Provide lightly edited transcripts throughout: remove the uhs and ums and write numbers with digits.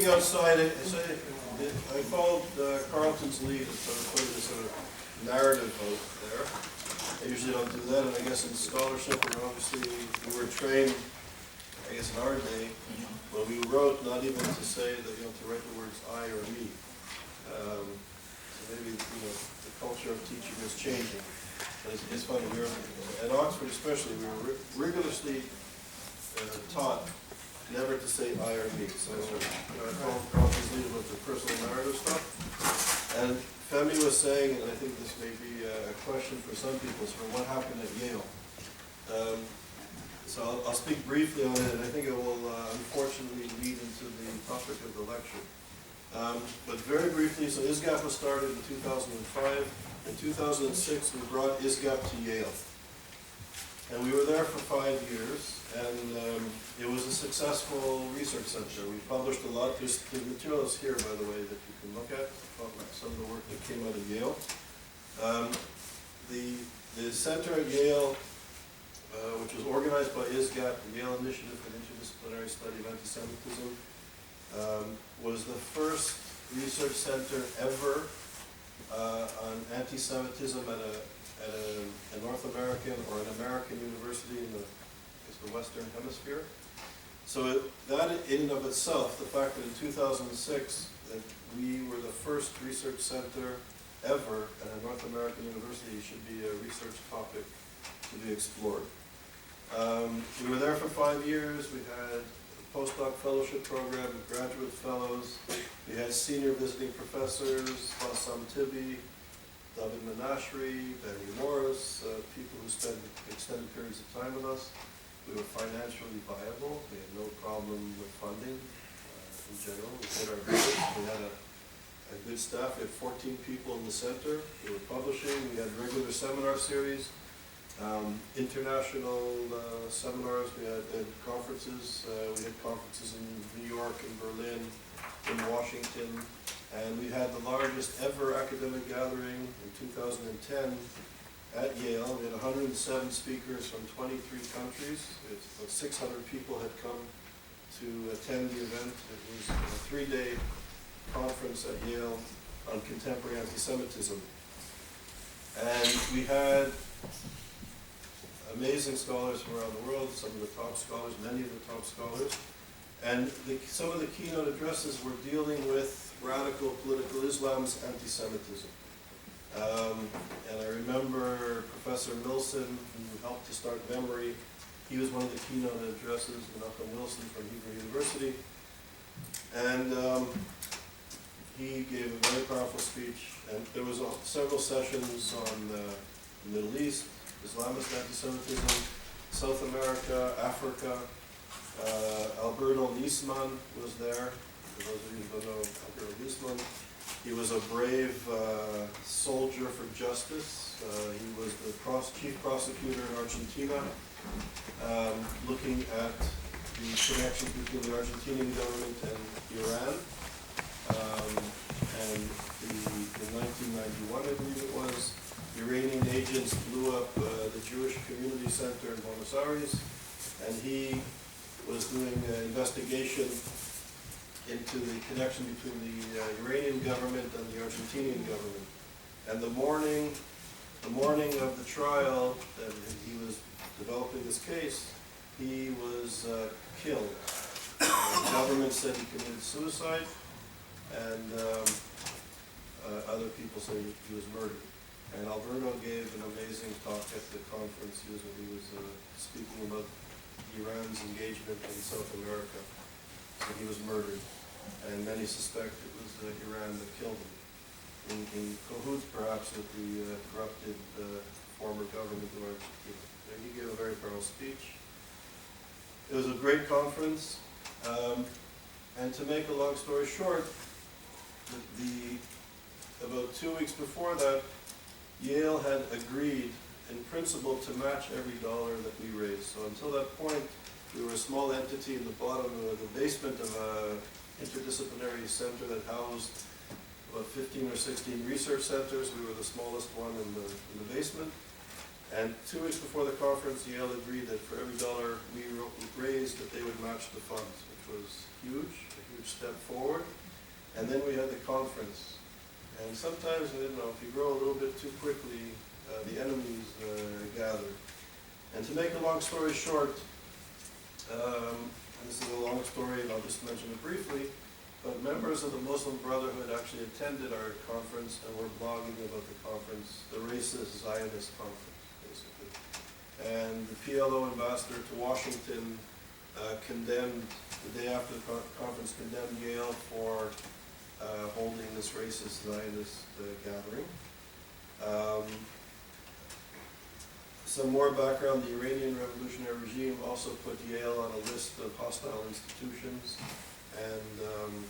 looking outside, I followed Carlton's lead and sort of put this sort of narrative out there. I usually don't do that, and I guess in scholarship, we were trained, I guess in our day, when we wrote, not even to say that, to write the words I or me. So maybe, the culture of teaching is changing. But it's funny, at Oxford especially, we were rigorously taught never to say I or me. So I followed Carlton's lead about the personal narrative stuff. And Femi was saying, and I think this may be a question for some people, so what happened at Yale? So I'll speak briefly on it, and I think it will unfortunately lead into the topic of the lecture. But very briefly, so ISGAP was started in 2005. In 2006, we brought ISGAP to Yale. And we were there for 5 years, and it was a successful research center. We published a lot. There's materials here, by the way, that you can look at, some of the work that came out of Yale. The center at Yale, which was organized by ISGAP, the Yale Initiative for the Interdisciplinary Study of Antisemitism, was the first research center ever on anti-Semitism at a North American or an American university in the Western Hemisphere. So that in and of itself, the fact that in 2006 that we were the first research center ever at a North American university should be a research topic to be explored. We were there for 5 years. We had a postdoc fellowship program with graduate fellows. We had senior visiting professors, Bassam Tibi, David Menashri, Benny Morris, people who spent extended periods of time with us. We were financially viable. We had no problem with funding in general. We paid our bills. We had a good staff. We had 14 people in the center. We were publishing. We had regular seminar series, international seminars. We had conferences. We had conferences in New York, in Berlin, in Washington. And we had the largest ever academic gathering in 2010 at Yale. We had 107 speakers from 23 countries. About 600 people had come to attend the event. It was a 3-day conference at Yale on contemporary anti-Semitism. And we had amazing scholars from around the world, some of the top scholars, many of the top scholars. And some of the keynote addresses were dealing with radical political Islam's anti-Semitism. And I remember Professor Milson, who helped to start Memory. He was one of the keynote addresses, Menachem Wilson from Hebrew University. And he gave a very powerful speech. And there was several sessions on the Middle East, Islamist anti-Semitism, South America, Africa. Alberto Nisman was there. For those of you who don't know Alberto Nisman, he was a brave soldier for justice. He was the chief prosecutor in Argentina, looking at the connections between the Argentinian government and Iran. And in 1991, I believe it was, Iranian agents blew up the Jewish Community Center in Buenos Aires, and he was doing an investigation into the connection between the Iranian government and the Argentinian government. And the morning of the trial that he was developing this case, he was killed. The government said he committed suicide, and other people say he was murdered. And Alberto gave an amazing talk at the conference. He was speaking about Iran's engagement in South America. So he was murdered, and many suspect it was Iran that killed him, in cahoots perhaps with the corrupted former government of Argentina. And he gave a very powerful speech. It was a great conference, and to make a long story short, about 2 weeks before that, Yale had agreed in principle to match every dollar that we raised. So until that point, we were a small entity in the bottom of the basement of an interdisciplinary center that housed about 15 or 16 research centers. We were the smallest one in the basement. And 2 weeks before the conference, Yale agreed that for every dollar we raised, that they would match the funds, which was huge, a huge step forward. And then we had the conference. And sometimes, you know, if you grow a little bit too quickly, the enemies gather. And to make a long story short, and this is a long story and I'll just mention it briefly, but members of the Muslim Brotherhood actually attended our conference and were blogging about the conference, the racist Zionist conference, basically. And the PLO ambassador to Washington condemned, the day after the conference, condemned Yale for holding this racist Zionist gathering. Some more background, the Iranian revolutionary regime also put Yale on a list of hostile institutions, and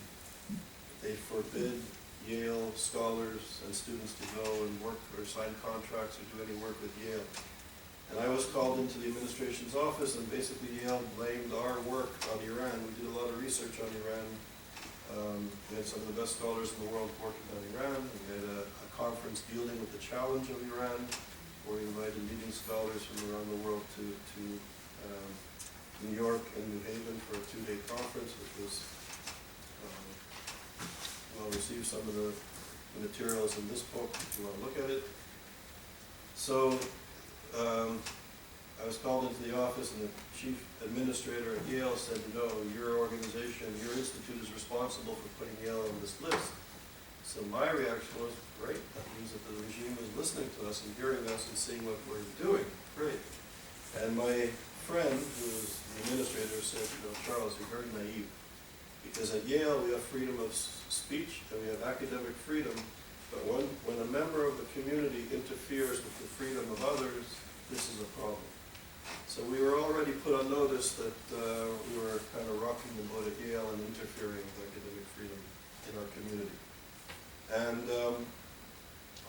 they forbid Yale scholars and students to go and work or sign contracts or do any work with Yale. And I was called into the administration's office, and basically Yale blamed our work on Iran. We did a lot of research on Iran. We had some of the best scholars in the world working on Iran. We had a conference dealing with the challenge of Iran, where we invited leading scholars from around the world to New York and New Haven for a 2-day conference, which was well received. Some of the materials in this book, if you want to look at it. So I was called into the office, and the chief administrator at Yale said, "No, your organization, your institute is responsible for putting Yale on this list." So my reaction was, great, that means that the regime is listening to us and hearing us and seeing what we're doing. Great. And my friend, who was the administrator, said, "You know, Charles, you're very naive. Because at Yale we have freedom of speech and we have academic freedom, but when a member of the community interferes with the freedom of others, this is a problem." So we were already put on notice that we were kind of rocking the boat at Yale and interfering with academic freedom in our community. And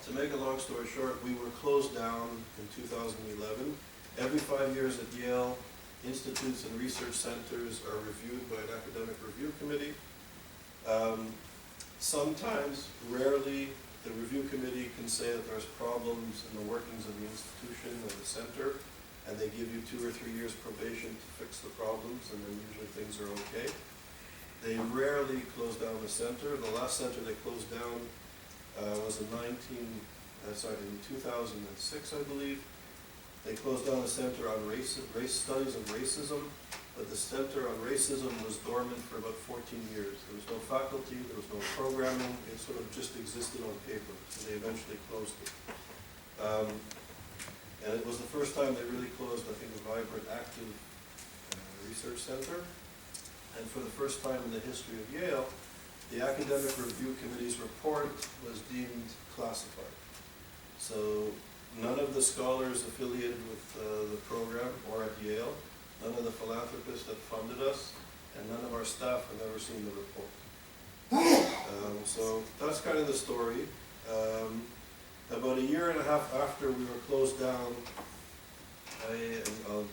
to make a long story short, we were closed down in 2011. Every 5 years at Yale, institutes and research centers are reviewed by an academic review committee. Sometimes, rarely, the review committee can say that there's problems in the workings of the institution or the center, and they give you 2 or 3 years probation to fix the problems, and then usually things are okay. They rarely close down the center. The last center they closed down was in 2006, I believe. They closed down the center on race studies and racism, but the center on racism was dormant for about 14 years. There was no faculty, there was no programming, it sort of just existed on paper, so they eventually closed it. And it was the first time they really closed, I think, a vibrant, active research center. And for the first time in the history of Yale, the academic review committee's report was deemed classified. So none of the scholars affiliated with the program or at Yale, none of the philanthropists that funded us, and none of our staff have ever seen the report. So that's kind of the story. About a year and a half after we were closed down,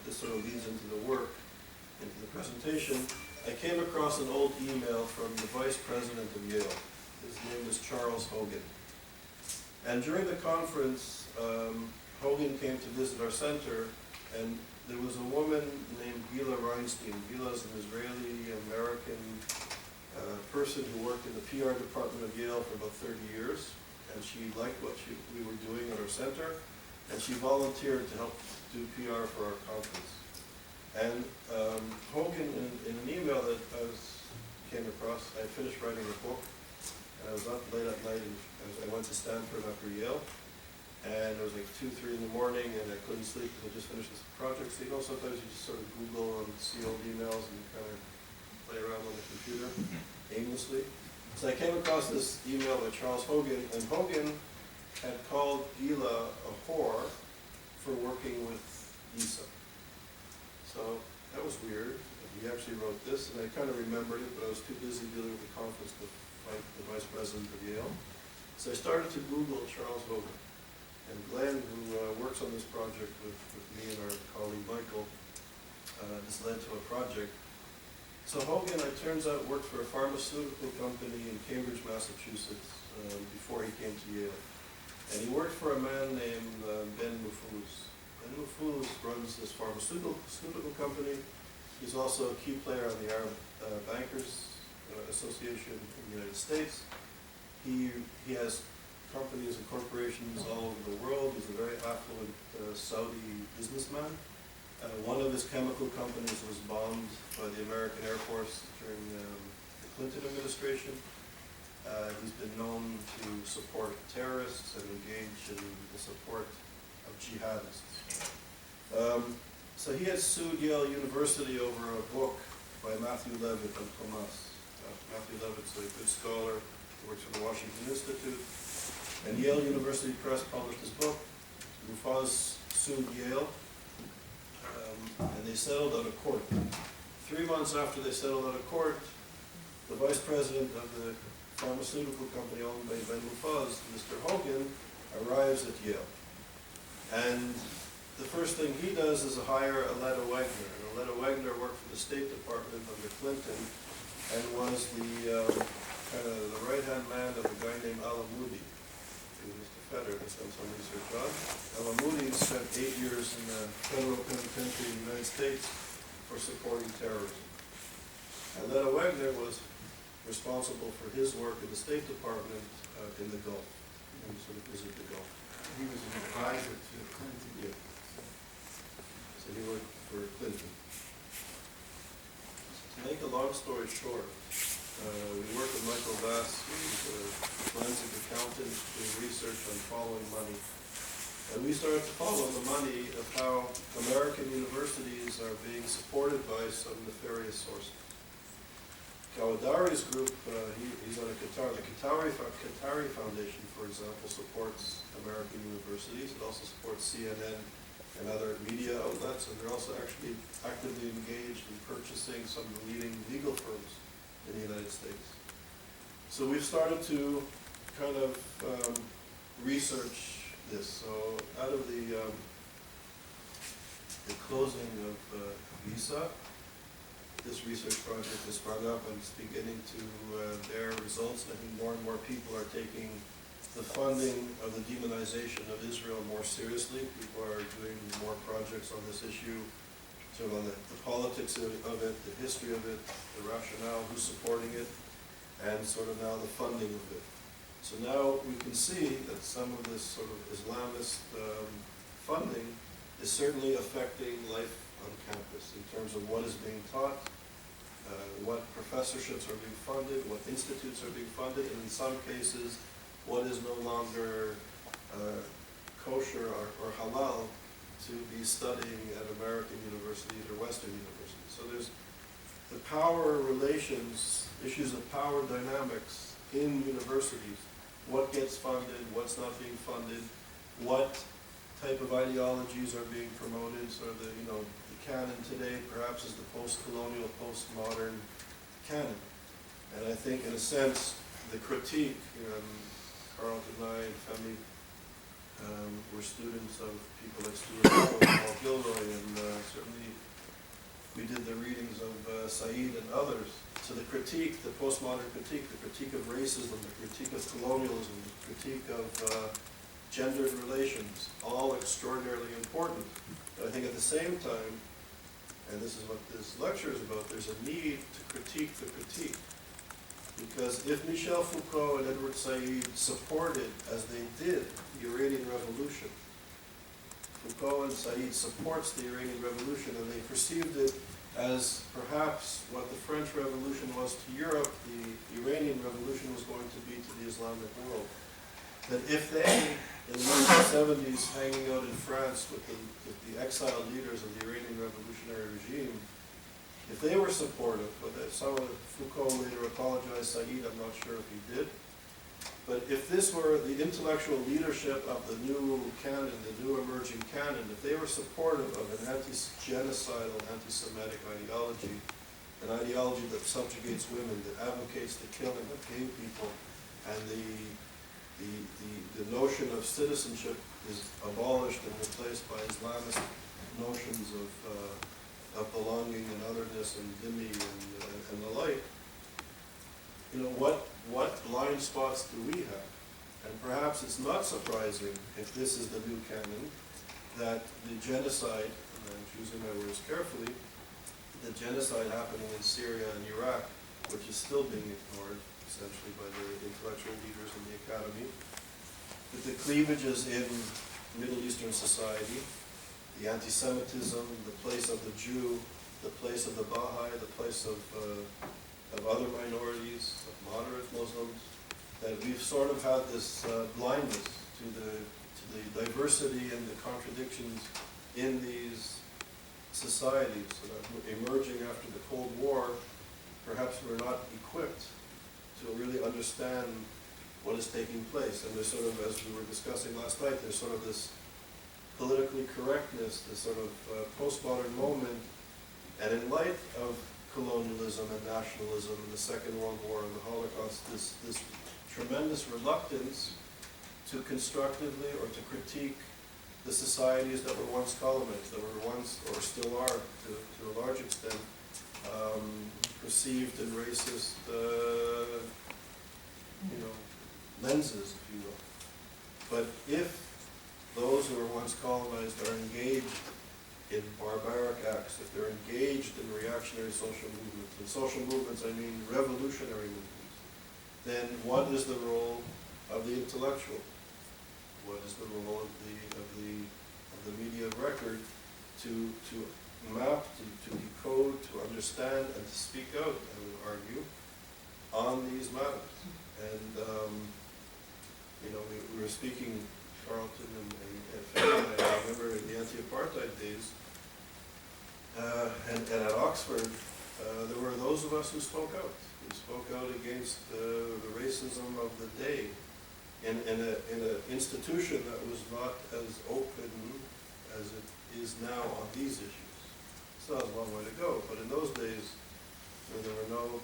this sort of leads into the work, into the presentation, I came across an old email from the vice president of Yale. His name is Charles Hogan. And during the conference, Hogan came to visit our center, and there was a woman named Gila Reinstein. Gila is an Israeli-American person who worked in the PR department of Yale for about 30 years, and she liked what we were doing at our center, and she volunteered to help do PR for our conference. And Hogan, in an email that came across, I had finished writing a book, and I was up late at night, and I went to Stanford after Yale, and it was like 2, 3 in the morning, and I couldn't sleep because I just finished this project. So, you know, sometimes you just sort of Google and see old emails and kind of play around on the computer aimlessly. So I came across this email by Charles Hogan, and Hogan had called Gila a whore for working with Isa. So that was weird. He actually wrote this, and I kind of remembered it, but I was too busy dealing with the conference to find the vice president of Yale. So I started to Google Charles Hogan. And Glenn, who works on this project with me and our colleague Michael, this led to a project. So Hogan, it turns out, worked for a pharmaceutical company in Cambridge, Massachusetts, before he came to Yale. And he worked for a man named Ben Mufuz. Ben Mufuz runs this pharmaceutical company, He's also a key player on the Arab Bankers Association in the United States. He has companies and corporations all over the world. He's a very affluent Saudi businessman. One of his chemical companies was bombed by the American Air Force during the Clinton administration. He's been known to support terrorists and engage in the support of jihadists. So he has sued Yale University over a book by Matthew Levitt on Hamas. Matthew Levitt's a good scholar, works for the Washington Institute. And Yale University Press published his book. Mufaz sued Yale, and they settled out of court. 3 months after they settled out of court, the vice president of the pharmaceutical company owned by Ben Mufaz, Mr. Hogan, arrives at Yale. And the first thing he does is hire Aletta Wagner. And Aletta Wagner worked for the State Department under Clinton and was the kind of the right-hand man of a guy named Alamoudi, who Mr. Fetter has done some research on. Alamoudi spent 8 years in the federal penitentiary in the United States for supporting terrorism. Aletta Wagner was responsible for his work in the State Department in the Gulf. He sort of visited the Gulf. He was an advisor to Clinton. Yeah. So he worked for Clinton. To make a long story short, we work with Michael Bass, who's a forensic accountant doing research on following money. And we started to follow the money of how American universities are being supported by some nefarious sources. Kawadari's group, he's on the Qatari Foundation, for example, supports American universities. It also supports CNN and other media outlets, and they're also actually actively engaged in purchasing some of the leading legal firms in the United States. So we've started to kind of research this. So out of the closing of Visa, this research project has sprung up and it's beginning to bear results. I think more and more people are taking the funding of the demonization of Israel more seriously. People are doing more projects on this issue, sort of on the politics of it, the history of it, the rationale, who's supporting it, and sort of now the funding of it. So now we can see that some of this sort of Islamist funding is certainly affecting life on campus in terms of what is being taught, what professorships are being funded, what institutes are being funded, and in some cases, what is no longer kosher or halal to be studying at American universities or Western universities. So there's the power relations, issues of power dynamics in universities. What gets funded, what's not being funded, what type of ideologies are being promoted. So the canon today perhaps is the post-colonial, post-modern canon. And I think in a sense, the critique, Carlton and I and Femi were students of people like Stuart Hall and Paul Gilroy, and certainly we did the readings of Said and others. So the critique, the postmodern critique, the critique of racism, the critique of colonialism, the critique of gendered relations, all extraordinarily important. But I think at the same time, and this is what this lecture is about, there's a need to critique the critique. Because if Michel Foucault and Edward Said supported, as they did, the Iranian Revolution, Foucault and Said supports the Iranian Revolution, and they perceived it as perhaps what the French Revolution was to Europe, the Iranian Revolution was going to be to the Islamic world. That if they, in the 1970s, hanging out in France with the exiled leaders of the Iranian revolutionary regime, if they were supportive, but if some of Foucault later apologized, Said, I'm not sure if he did, but if this were the intellectual leadership of the new canon, the new emerging canon, if they were supportive of an anti-genocidal, anti-Semitic ideology, an ideology that subjugates women, that advocates the killing of gay people, and the notion of citizenship is abolished and replaced by Islamist notions of belonging and otherness and dhimmi and the like, what blind spots do we have? And perhaps it's not surprising, if this is the new canon, that the genocide, and I'm choosing my words carefully, the genocide happening in Syria and Iraq, which is still being ignored essentially by the intellectual leaders in the academy, the cleavages in Middle Eastern society, the anti-Semitism, the place of the Jew, the place of the Baha'i, the place of other minorities, of moderate Muslims, that we've sort of had this blindness to the diversity and the contradictions in these societies that are emerging after the Cold War. Perhaps we're not equipped to really understand what is taking place. And there's sort of, as we were discussing last night, there's sort of this politically correctness, this sort of postmodern moment. And in light of colonialism and nationalism and the Second World War and the Holocaust, this tremendous reluctance to constructively or to critique the societies that were once colonized, that were once, or still are, to a large extent, perceived in racist, lenses, if you will. But if those who were once colonized are engaged in barbaric acts, if they're engaged in reactionary social movements, and social movements I mean revolutionary movements, then what is the role of the intellectual? What is the role of the media of record to map, to decode, to understand, and to speak out, I would argue, on these matters? And we were speaking, Carlton and Fanny, I remember in the anti-apartheid days, and at Oxford, there were those of us who spoke out against the racism of the day in an institution that was not as open as it is now on these issues. Still has a long way to go, but in those days, there were no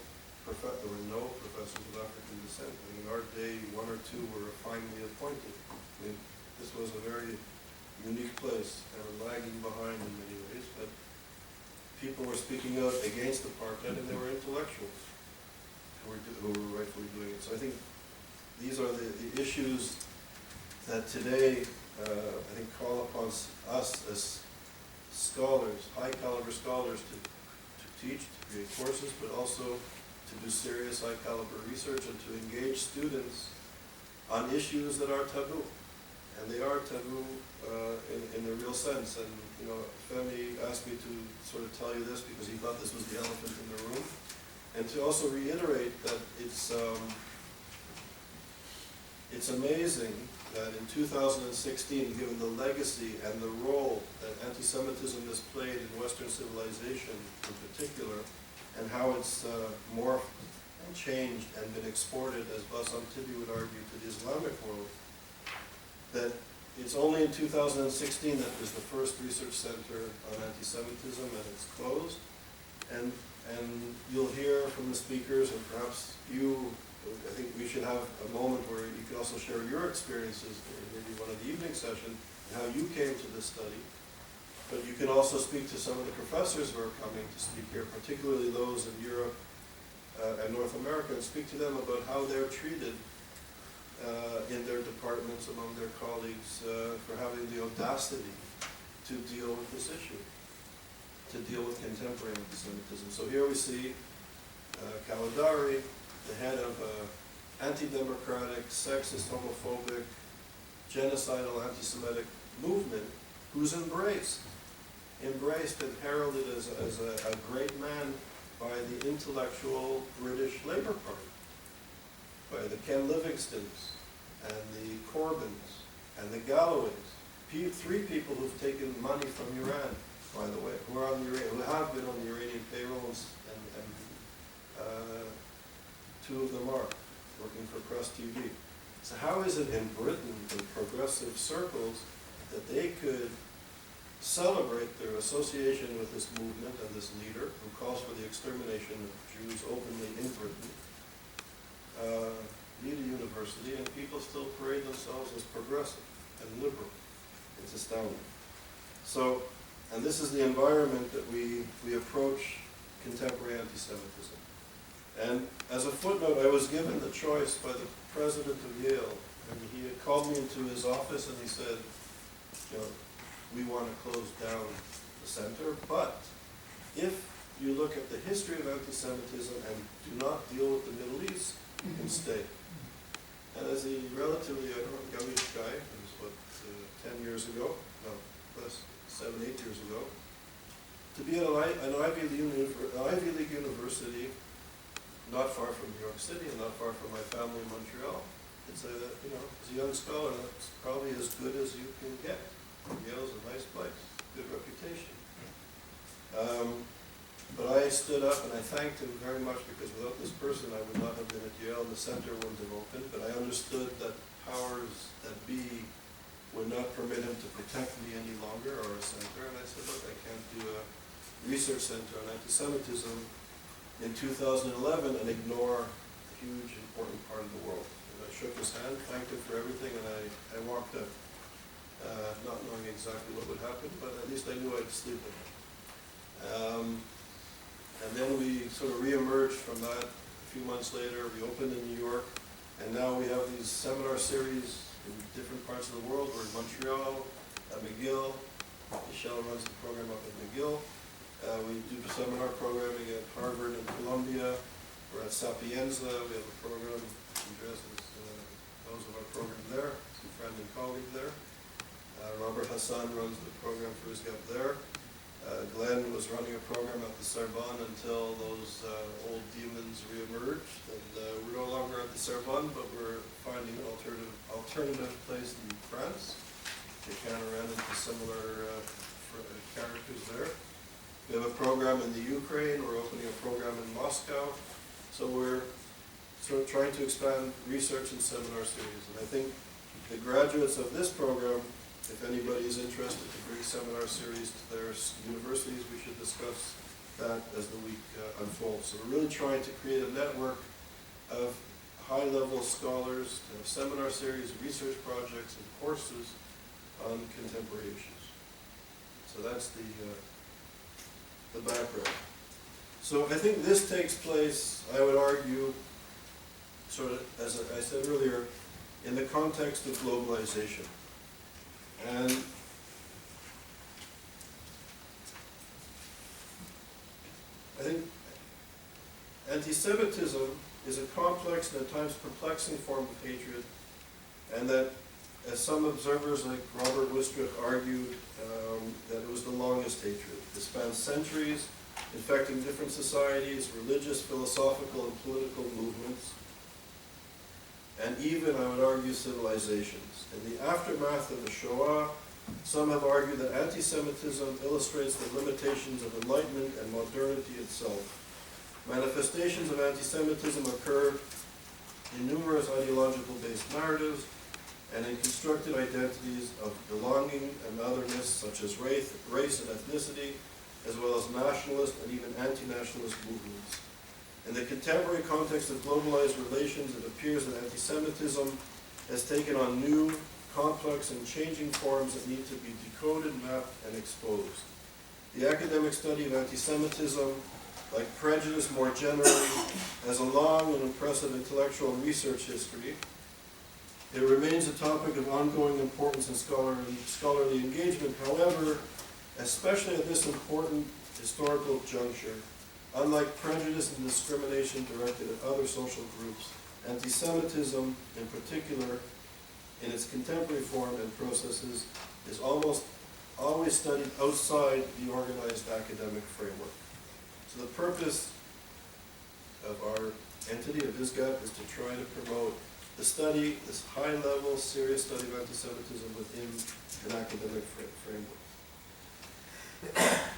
professors of African descent. In our day, one or two were finally appointed. This was a very unique place, kind of lagging behind in many ways, but people were speaking out against apartheid, and they were intellectuals who were rightfully doing it. So I think these are the issues that today, I think, call upon us as scholars, high-caliber scholars, to teach, to create courses, but also to do serious, high-caliber research and to engage students on issues that are taboo. And they are taboo in a real sense. And, Femi asked me to sort of tell you this because he thought this was the elephant in the room. And to also reiterate that it's amazing that in 2016, given the legacy and the role that anti-Semitism has played in Western civilization in particular, and how it's morphed and changed and been exported, as Bassam Tibi would argue, to the Islamic world, that it's only in 2016 that there's the first research center on anti-Semitism, and it's closed. And you'll hear from the speakers, and perhaps I think we should have a moment where you can also share your experiences, maybe one of the evening sessions, and how you came to this study. But you can also speak to some of the professors who are coming to speak here, particularly those in Europe and North America, and speak to them about how they're treated in their departments among their colleagues for having the audacity to deal with this issue, to deal with contemporary anti-Semitism. So here we see Kaladari, the head of anti-democratic, sexist, homophobic, genocidal, anti-Semitic movement, who's embraced and heralded as a great man by the intellectual British Labour Party, by the Ken Livingstons and the Corbyns and the Galloways, three people who've taken money from Iran, by the way, who have been on the Iranian payrolls, and two of them are working for Press TV. So how is it in Britain, in progressive circles, that they could celebrate their association with this movement and this leader who calls for the extermination of Jews openly in Britain, lead a university, and people still parade themselves as progressive and liberal? It's astounding. So, and this is the environment that we approach contemporary anti-Semitism. And as a footnote, I was given the choice by the president of Yale, and he had called me into his office and he said, we want to close down the center, but if you look at the history of anti-Semitism and do not deal with the Middle East, you can stay. And as a relatively, youngish guy, it was what, 10 years ago, no, less, 7, 8 years ago, to be at an Ivy League university, not far from New York City and not far from my family in Montreal, it's a, as a young scholar, that's probably as good as you can get. Yale's a nice place, good reputation. But I stood up and I thanked him very much, because without this person I would not have been at Yale and the center wouldn't have opened. But I understood that powers that be would not permit him to protect me any longer, or a center. And I said, look, I can't do a research center on anti-Semitism in 2011 and ignore a huge, important part of the world. And I shook his hand, thanked him for everything, and I walked out, not knowing exactly what would happen, but at least I knew I'd sleep with him. And then we sort of re-emerged from that a few months later. We opened in New York, and now we have these seminar series in different parts of the world. We're in Montreal, at McGill. Michelle runs the program up at McGill. We do seminar programming at Harvard and Columbia. We're at Sapienza. We have a program. Andreas knows of our program there. He's a friend and colleague there. Robert Hassan runs the program for ISGAP there. Glenn was running a program at the Sorbonne until those old demons re-emerged. And we're no longer at the Sorbonne, but we're finding an alternative place in France. They kind of ran into similar characters there. We have a program in the Ukraine. We're opening a program in Moscow. So we're sort of trying to expand research and seminar series. And I think the graduates of this program, if anybody is interested to bring seminar series to their universities, we should discuss that as the week unfolds. So we're really trying to create a network of high-level scholars to have seminar series, research projects, and courses on contemporary issues. So that's the background. So I think this takes place, I would argue, sort of, as I said earlier, in the context of globalization. And I think anti-Semitism is a complex and at times perplexing form of hatred, and that, as some observers like Robert Wistrup argued, that it was the longest hatred. It spans centuries, infecting different societies, religious, philosophical, and political movements, and even, I would argue, civilizations. In the aftermath of the Shoah, some have argued that anti-Semitism illustrates the limitations of enlightenment and modernity itself. Manifestations of anti-Semitism occur in numerous ideological-based narratives and in constructed identities of belonging and otherness, such as race and ethnicity, as well as nationalist and even anti-nationalist movements. In the contemporary context of globalized relations, it appears that anti-Semitism has taken on new, complex, and changing forms that need to be decoded, mapped, and exposed. The academic study of anti-Semitism, like prejudice more generally, has a long and impressive intellectual and research history. It remains a topic of ongoing importance in scholarly engagement. However, especially at this important historical juncture, unlike prejudice and discrimination directed at other social groups, anti-Semitism, in particular, in its contemporary form and processes, is almost always studied outside the organized academic framework. So the purpose of our entity, of ISGAP, is to try to promote the study, this high-level, serious study of anti-Semitism within an academic framework.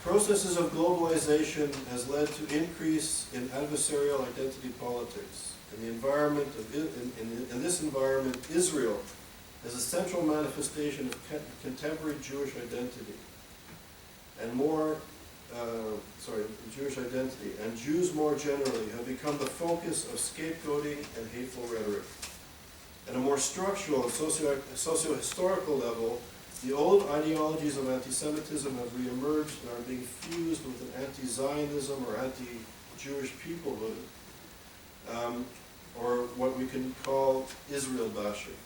Processes of globalization has led to increase in adversarial identity politics. In the environment of in this environment, Israel is a central manifestation of contemporary Jewish identity, and Jewish identity, and Jews more generally have become the focus of scapegoating and hateful rhetoric. At a more structural and socio-historical level, the old ideologies of anti-Semitism have reemerged and are being fused with an anti-Zionism or anti-Jewish peoplehood, or what we can call Israel bashing.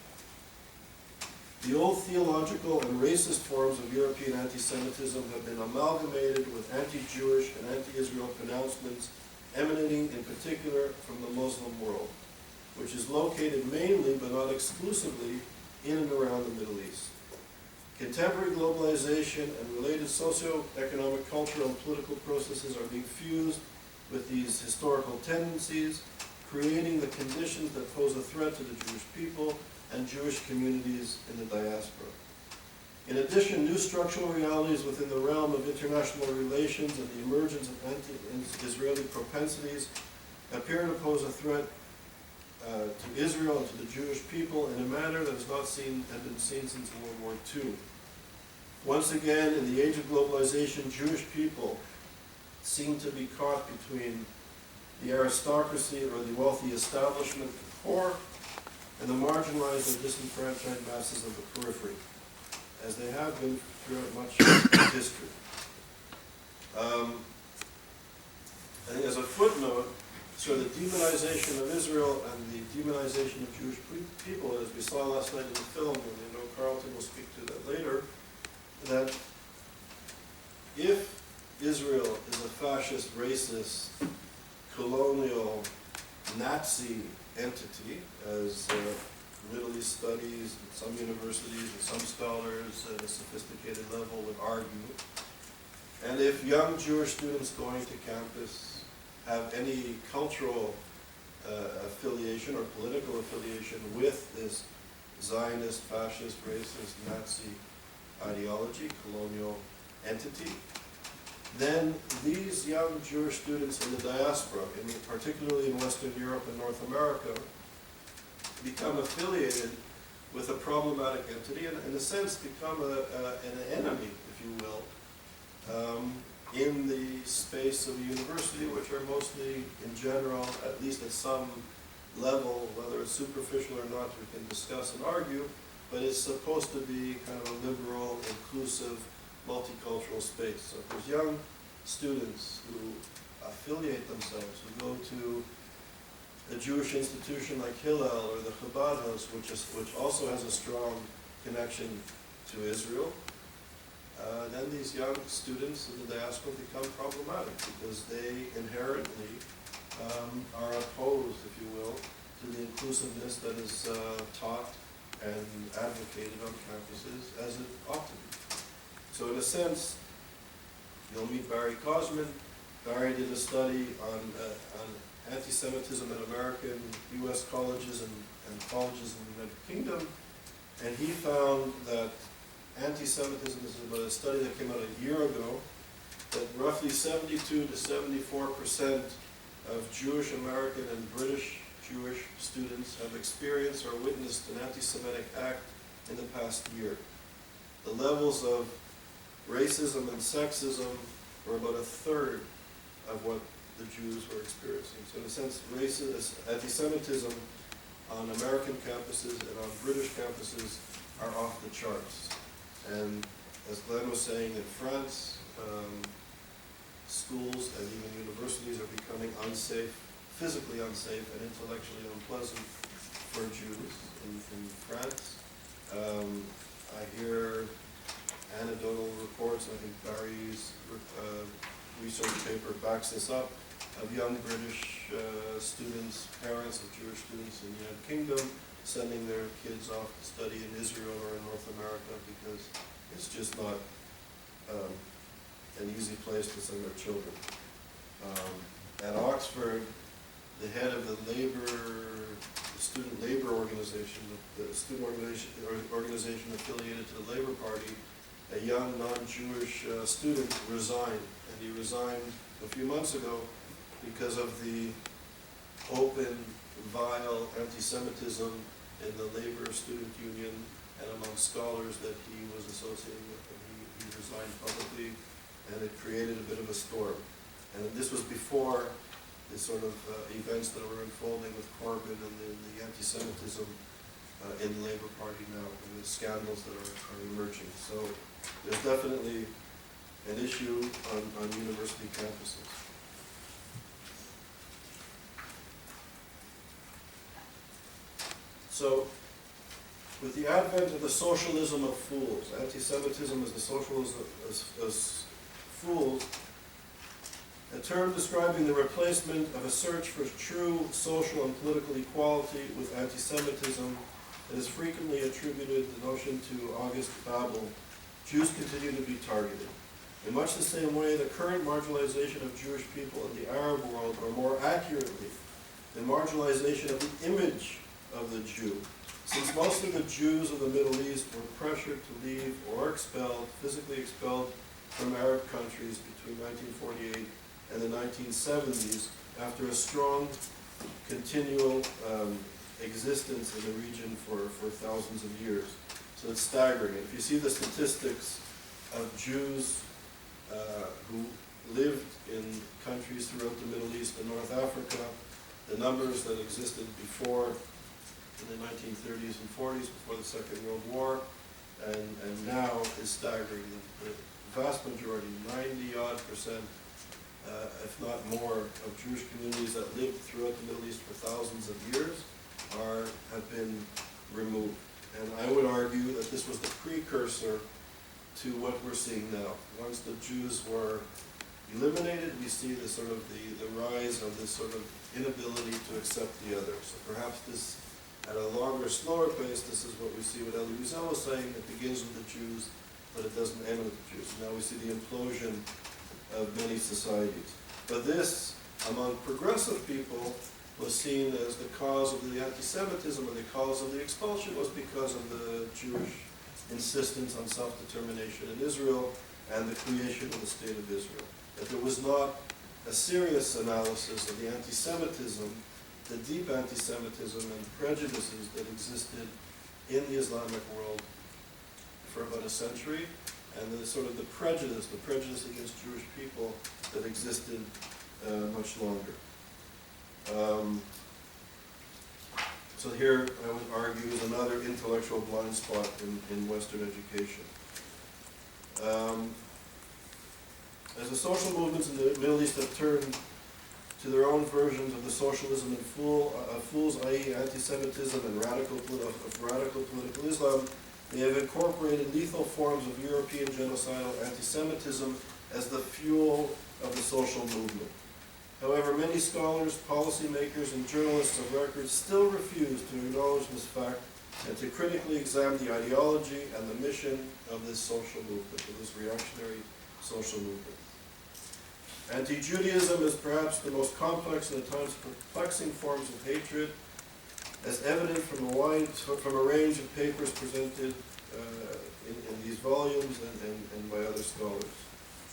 The old theological and racist forms of European anti-Semitism have been amalgamated with anti-Jewish and anti-Israel pronouncements emanating in particular from the Muslim world, which is located mainly but not exclusively in and around the Middle East. Contemporary globalization and related socio-economic, cultural, and political processes are being fused with these historical tendencies, creating the conditions that pose a threat to the Jewish people and Jewish communities in the diaspora. In addition, new structural realities within the realm of international relations and the emergence of anti-Israeli propensities appear to pose a threat to Israel and to the Jewish people in a manner that has not been seen since World War II. Once again, in the age of globalization, Jewish people seem to be caught between the aristocracy or the wealthy establishment, the poor, and the marginalized or disenfranchised masses of the periphery, as they have been throughout much of history. I think as a footnote, so the demonization of Israel and the demonization of Jewish people, as we saw last night in the film, and I know Carlton will speak to that later, that if Israel is a fascist, racist, colonial, Nazi entity, as Middle East studies at some universities and some scholars at a sophisticated level would argue, and if young Jewish students going to campus have any cultural affiliation or political affiliation with this Zionist, fascist, racist, Nazi ideology, colonial entity, then these young Jewish students in the diaspora, particularly in Western Europe and North America, become affiliated with a problematic entity and, in a sense, become an enemy, if you will, in the space of a university, which are mostly, in general, at least at some level, whether it's superficial or not, we can discuss and argue, but it's supposed to be kind of a liberal, inclusive, multicultural space. So there's young students who affiliate themselves, who go to a Jewish institution like Hillel or the Chabad House, which also has a strong connection to Israel. Then these young students in the diaspora become problematic because they inherently are opposed, if you will, to the inclusiveness that is taught and advocated on campuses as it ought to be. So in a sense, you'll meet Barry Cosman. Barry did a study on anti-Semitism in American U.S. colleges and colleges in the United Kingdom, and he found that anti-Semitism, this is about a study that came out a year ago, that roughly 72 to 74% of Jewish American and British Jewish students have experienced or witnessed an anti-Semitic act in the past year. The levels of racism and sexism were about a third of what the Jews were experiencing. So in a sense, anti-Semitism on American campuses and on British campuses are off the charts. And as Glenn was saying, in France, schools and even universities are becoming unsafe, physically unsafe and intellectually unpleasant for Jews in France. I hear anecdotal reports, I think Barry's research paper backs this up, of young British students, parents of Jewish students in the United Kingdom, sending their kids off to study in Israel or in North America because it's just not an easy place to send their children. At Oxford, the head of the student labor organization, the student organization affiliated to the Labor Party, a young non-Jewish student resigned, and he resigned a few months ago because of the open, vile anti-Semitism in the labor student union and among scholars that he was associated with, and he resigned publicly, and it created a bit of a storm. And this was before the sort of events that were unfolding with Corbyn and the anti-Semitism in the Labour Party now, and the scandals that are emerging. So there's definitely an issue on university campuses. So with the advent of the socialism of fools, anti-Semitism is the socialism as fools, a term describing the replacement of a search for true social and political equality with anti-Semitism that is frequently attributed the notion to August Babel, Jews continue to be targeted. In much the same way, the current marginalization of Jewish people in the Arab world, or more accurately, the marginalization of the image of the Jew, since most of the Jews of the Middle East were pressured to leave or expelled, physically expelled from Arab countries between 1948 and the 1970s after a strong, continual existence in the region for thousands of years. So it's staggering. And if you see the statistics of Jews who lived in countries throughout the Middle East and North Africa, the numbers that existed before in the 1930s and 40s, before the Second World War, and now is staggering. The vast majority, 90-odd%, if not more, of Jewish communities that lived throughout the Middle East for thousands of years have been removed. And I would argue that this was the precursor to what we're seeing now. Once the Jews were eliminated, we see the sort of the rise of this sort of inability to accept the other. So perhaps this, at a longer, slower pace, this is what we see what Elie Wiesel was saying. It begins with the Jews, but it doesn't end with the Jews. Now we see the implosion of many societies. But this, among progressive people, was seen as the cause of the anti-Semitism, or the cause of the expulsion was because of the Jewish insistence on self-determination in Israel and the creation of the State of Israel. That there was not a serious analysis of the anti-Semitism, the deep anti-Semitism and prejudices that existed in the Islamic world for about a century, and the sort of the prejudice against Jewish people that existed much longer. So here, I would argue, is another intellectual blind spot in Western education. As the social movements in the Middle East have turned to their own versions of the socialism and fools, i.e. anti-Semitism and radical political Islam, they have incorporated lethal forms of European genocidal anti-Semitism as the fuel of the social movement. However, many scholars, policymakers, and journalists of record still refuse to acknowledge this fact and to critically examine the ideology and the mission of this social movement, of this reactionary social movement. Anti-Judaism is perhaps the most complex and at times perplexing forms of hatred, as evident from a range of papers presented in these volumes and by other scholars.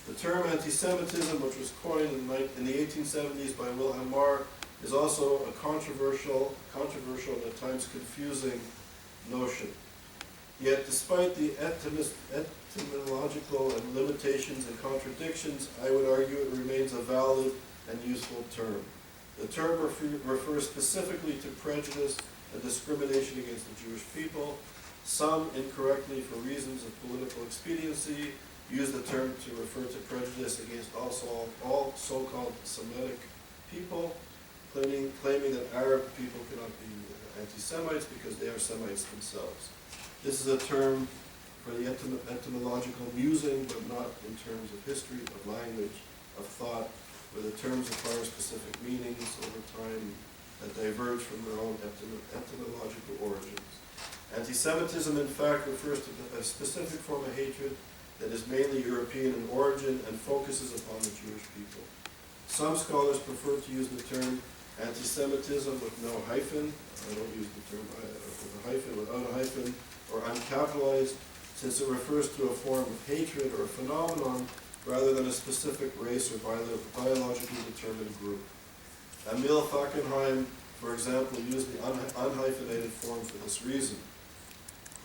The term anti-Semitism, which was coined in the 1870s by Wilhelm Marr, is also a controversial and at times confusing notion. Yet, despite the etymological and limitations and contradictions, I would argue it remains a valid and useful term. The term refers specifically to prejudice and discrimination against the Jewish people. Some, incorrectly for reasons of political expediency, use the term to refer to prejudice against all so-called Semitic people, claiming that Arab people cannot be anti-Semites because they are Semites themselves. This is a term for the etymological musing, but not in terms of history, of language, of thought, where the terms acquire specific meanings over time that diverge from their own etymological origins. Anti-Semitism, in fact, refers to a specific form of hatred that is mainly European in origin and focuses upon the Jewish people. Some scholars prefer to use the term anti-Semitism with no hyphen. I don't use the term with a hyphen, without a hyphen, or uncapitalized, since it refers to a form of hatred or a phenomenon rather than a specific race or biologically determined group. Emil Fackenheim, for example, used the unhyphenated form for this reason.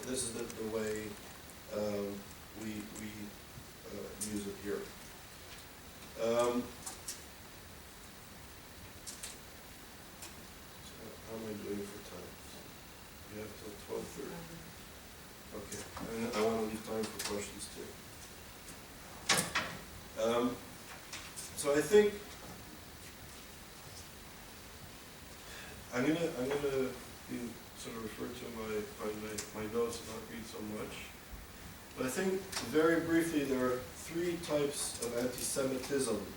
This is the way we use it here. So how am I doing for time? We have till 12:30. Okay, and I want to leave time for questions too. So I think I'm gonna be sort of refer to my notes and not read so much. But I think, very briefly, there are three types of anti-Semitisms.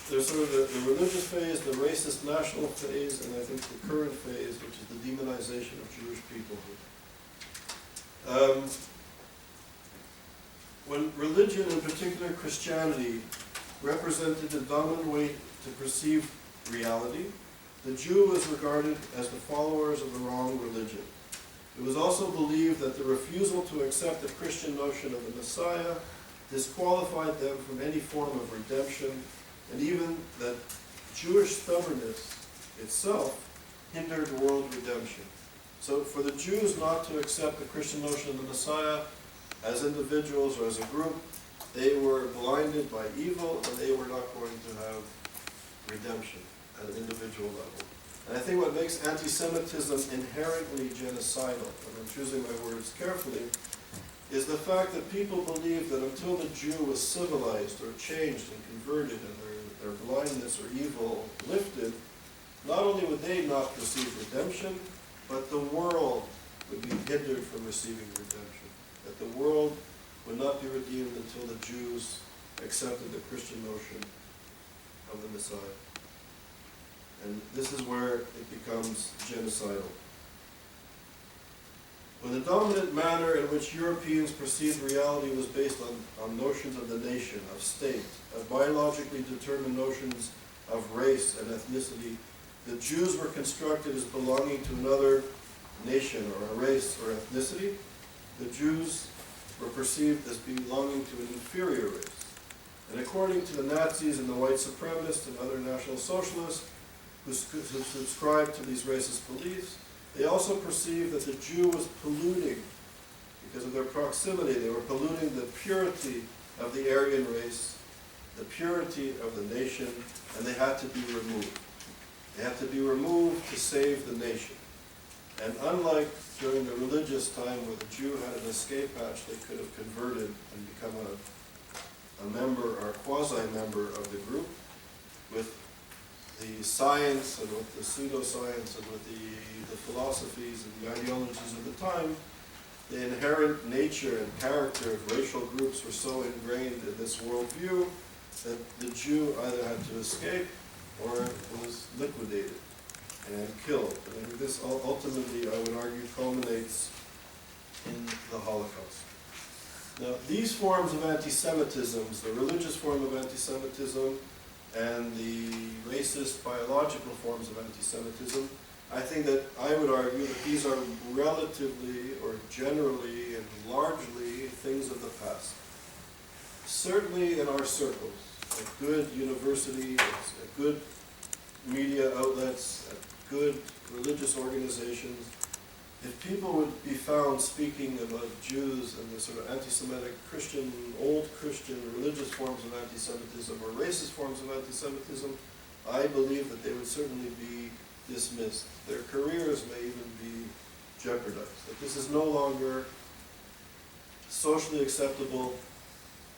There's sort of the religious phase, the racist national phase, and I think the current phase, which is the demonization of Jewish peoplehood. When religion, in particular Christianity, represented the dominant way to perceive reality, the Jew was regarded as the followers of the wrong religion. It was also believed that the refusal to accept the Christian notion of the Messiah disqualified them from any form of redemption, and even that Jewish stubbornness itself hindered world redemption. So for the Jews not to accept the Christian notion of the Messiah as individuals or as a group, they were blinded by evil, and they were not going to have redemption at an individual level. And I think what makes anti-Semitism inherently genocidal, and I'm choosing my words carefully, is the fact that people believe that until the Jew was civilized or changed and converted and their blindness or evil lifted, not only would they not receive redemption, but the world would be hindered from receiving redemption. That the world would not be redeemed until the Jews accepted the Christian notion of the Messiah. And this is where it becomes genocidal. When the dominant manner in which Europeans perceived reality was based on notions of the nation, of state, of biologically determined notions of race and ethnicity, the Jews were constructed as belonging to another nation or a race or ethnicity. The Jews were perceived as belonging to an inferior race. And according to the Nazis and the white supremacists and other National Socialists who subscribed to these racist beliefs, they also perceived that the Jew was polluting, because of their proximity, they were polluting the purity of the Aryan race, the purity of the nation, and they had to be removed. They had to be removed to save the nation. And unlike during the religious time where the Jew had an escape hatch, they could have converted and become a member or a quasi-member of the group, with the science and with the pseudoscience and with the philosophies and the ideologies of the time, the inherent nature and character of racial groups were so ingrained in this worldview that the Jew either had to escape or was liquidated and killed. And this ultimately, I would argue, culminates in the Holocaust. Now, these forms of anti-Semitism, the religious form of anti-Semitism and the racist biological forms of anti-Semitism, I think that I would argue that these are relatively or generally and largely things of the past. Certainly in our circles, at good universities, at good media outlets, at good religious organizations, if people would be found speaking about Jews and the sort of anti-Semitic Christian, old Christian religious forms of anti-Semitism or racist forms of anti-Semitism, I believe that they would certainly be dismissed. Their careers may even be jeopardized. That this is no longer socially acceptable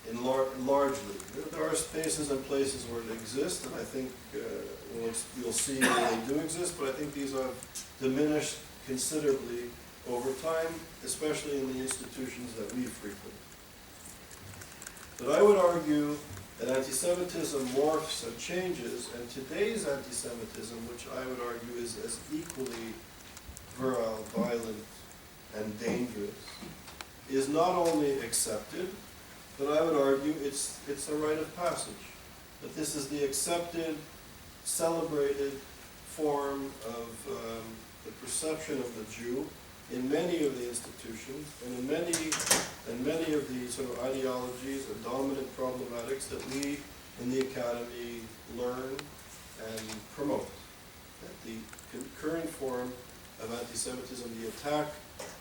in largely. There are spaces and places where it exists, and I think you'll see where they do exist, but I think these are diminished considerably over time, especially in the institutions that we frequent. But I would argue that anti-Semitism morphs and changes, and today's anti-Semitism, which I would argue is as equally virile, violent, and dangerous, is not only accepted, but I would argue it's a rite of passage. That this is the accepted, celebrated form of the perception of the Jew in many of the institutions and in many of the sort of ideologies and dominant problematics that we in the academy learn and promote. That the current form of anti-Semitism, the attack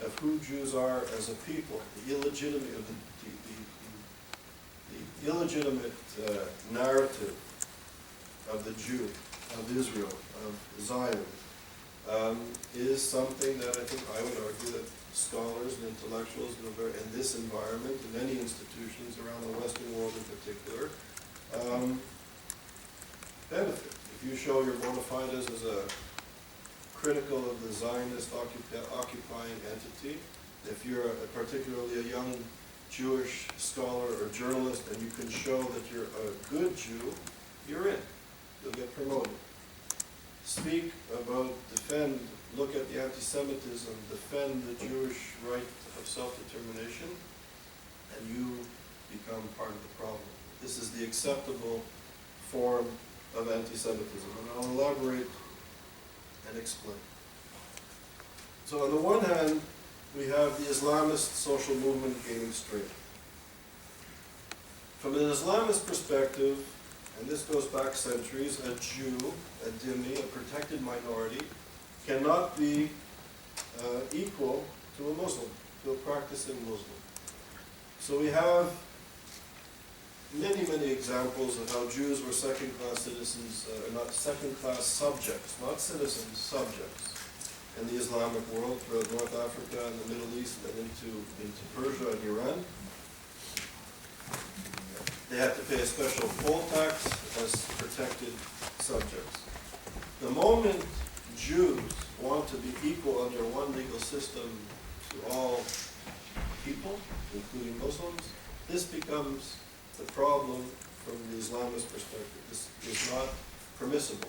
of who Jews are as a people, the illegitimate narrative of the Jew, of Israel, of Zion, is something that I think I would argue that scholars and intellectuals in this environment, in many institutions around the Western world in particular, benefit. If you show your bona fides as a critical of the Zionist occupying entity, if you're particularly a young Jewish scholar or journalist and you can show that you're a good Jew, you're in. You'll get promoted. Speak about, defend, look at the anti-Semitism, defend the Jewish right of self-determination, and you become part of the problem. This is the acceptable form of anti-Semitism, and I'll elaborate and explain. So on the one hand, we have the Islamist social movement gaining strength. From an Islamist perspective, and this goes back centuries, a Jew, a dhimmi, a protected minority, cannot be equal to a Muslim, to a practicing Muslim. So we have many, many examples of how Jews were second-class citizens, not second-class subjects, not citizens, subjects, in the Islamic world, throughout North Africa and the Middle East and into Persia and Iran. They had to pay a special poll tax as protected subjects. The moment Jews want to be equal under one legal system to all people, including Muslims, this becomes the problem from the Islamist perspective. This is not permissible.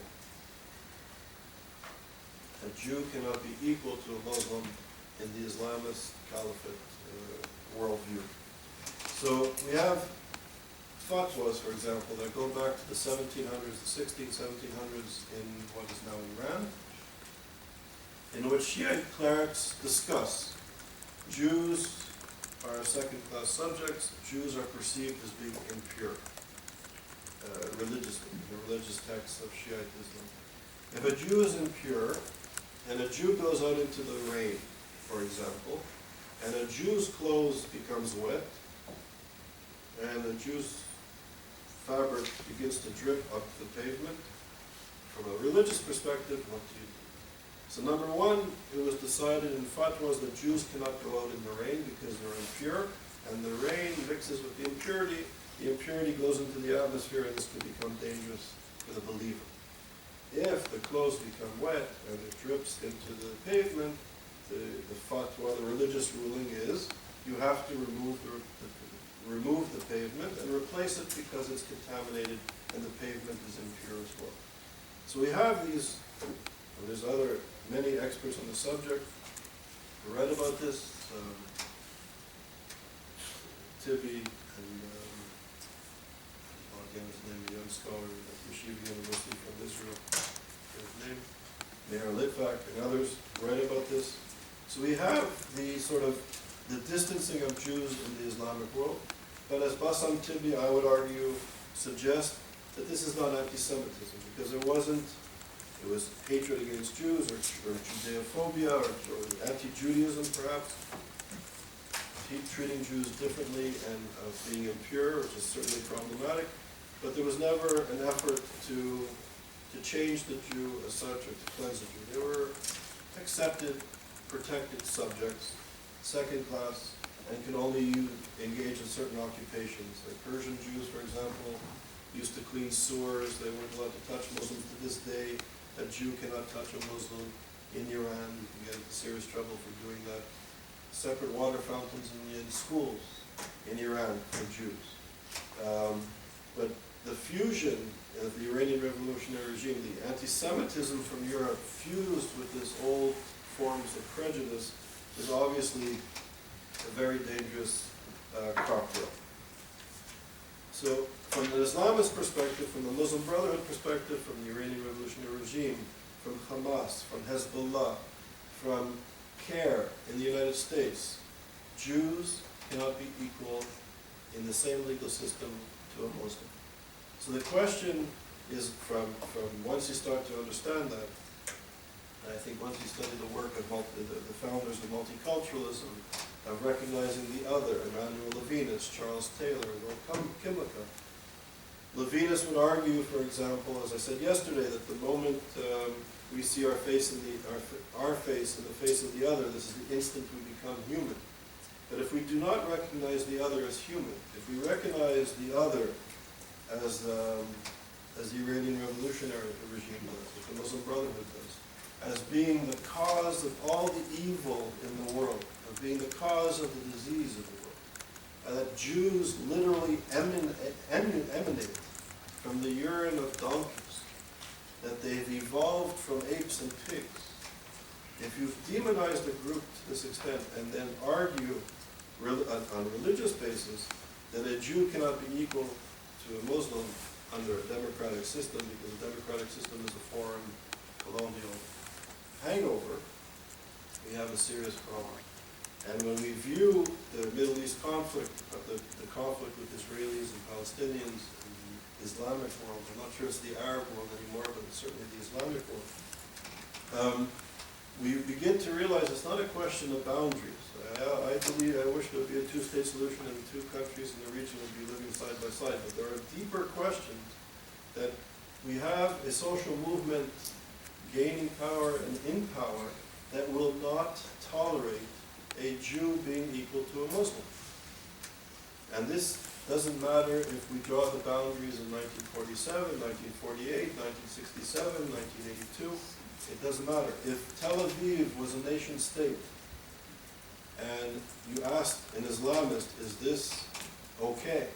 A Jew cannot be equal to a Muslim in the Islamist Caliphate worldview. So we have fatwas, for example, that go back to the 1700s, the 1700s in what is now Iran, in which Shiite clerics discuss Jews are second-class subjects. Jews are perceived as being impure, religiously, in the religious texts of Shiite Islam. If a Jew is impure, and a Jew goes out into the rain, for example, and a Jew's clothes becomes wet, and a Jew's fabric begins to drip up the pavement, from a religious perspective, what do you do? So number one, it was decided in fatwas that Jews cannot go out in the rain because they're impure, and the rain mixes with the impurity goes into the atmosphere, and this can become dangerous for the believer. If the clothes become wet and it drips into the pavement, the fatwa, the religious ruling is, you have to remove the pavement and replace it because it's contaminated and the pavement is impure as well. So we have these, and there's many experts on the subject who read about this, Tibi and again his name, a young scholar at Yeshiva University from Israel, his name, Meir Litvak and others write about this. So we have the distancing of Jews in the Islamic world, but as Bassam Tibi, I would argue, suggests that this is not anti-Semitism, because it was hatred against Jews, or Judeophobia, or anti-Judaism perhaps, treating Jews differently and being impure, which is certainly problematic, but there was never an effort to change the Jew as such, or to cleanse the Jew. They were accepted, protected subjects, second class, and could only engage in certain occupations. Like Persian Jews, for example, used to clean sewers. They weren't allowed to touch Muslims. To this day, a Jew cannot touch a Muslim. In Iran, you can get into serious trouble for doing that. Separate water fountains in schools in Iran for Jews. But the fusion of the Iranian revolutionary regime, the anti-Semitism from Europe fused with this old forms of prejudice, is obviously a very dangerous cocktail. So from the Islamist perspective, from the Muslim Brotherhood perspective, from the Iranian revolutionary regime, from Hamas, from Hezbollah, from CARE in the United States, Jews cannot be equal in the same legal system to a Muslim. So the question is from once you start to understand that, and I think once you study the work of the founders of multiculturalism, of recognizing the other, Emmanuel Levinas, Charles Taylor, Lord Kimlicka. Levinas would argue, for example, as I said yesterday, that the moment we see our face in the face of the other, this is the instant we become human. But if we do not recognize the other as human, if we recognize the other as the Iranian revolutionary regime does, as the Muslim Brotherhood does, as being the cause of all the evil in the world, as being the cause of the disease of the world, and that Jews literally emanate from the urine of donkeys, that they've evolved from apes and pigs. If you've demonized a group to this extent and then argue on a religious basis that a Jew cannot be equal to a Muslim under a democratic system because a democratic system is a foreign colonial hangover, we have a serious problem. And when we view the Middle East conflict, the conflict with Israelis and Palestinians and the Islamic world, I'm not sure it's the Arab world anymore, but it's certainly the Islamic world, we begin to realize it's not a question of boundaries. I believe, I wish there would be a two-state solution and two countries in the region would be living side by side, but there are deeper questions that we have a social movement gaining power and in power that will not tolerate a Jew being equal to a Muslim. And this doesn't matter if we draw the boundaries in 1947, 1948, 1967, 1982. It doesn't matter. If Tel Aviv was a nation state, and you asked an Islamist, is this okay?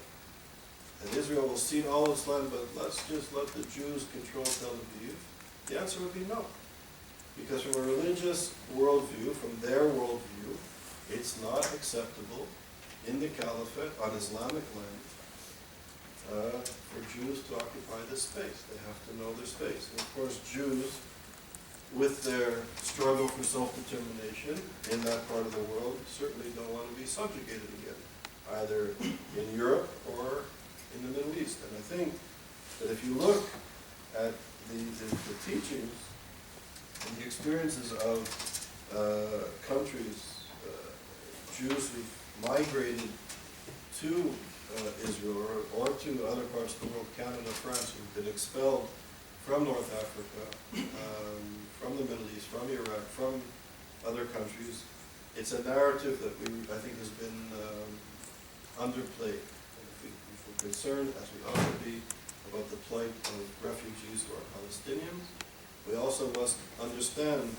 And Israel will cede all its land, but let's just let the Jews control Tel Aviv. The answer would be no. Because from a religious worldview, from their worldview, it's not acceptable in the caliphate on Islamic land for Jews to occupy this space. They have to know their space. And of course, Jews, with their struggle for self-determination in that part of the world, certainly don't want to be subjugated again, either in Europe or in the Middle East. And I think that if you look at the teachings and the experiences of countries, Jews who migrated to Israel or to other parts of the world, Canada, France, who've been expelled from North Africa, from the Middle East, from Iraq, from other countries, it's a narrative that I think has been underplayed. And if we're concerned, as we ought to be, about the plight of refugees who are Palestinians, we also must understand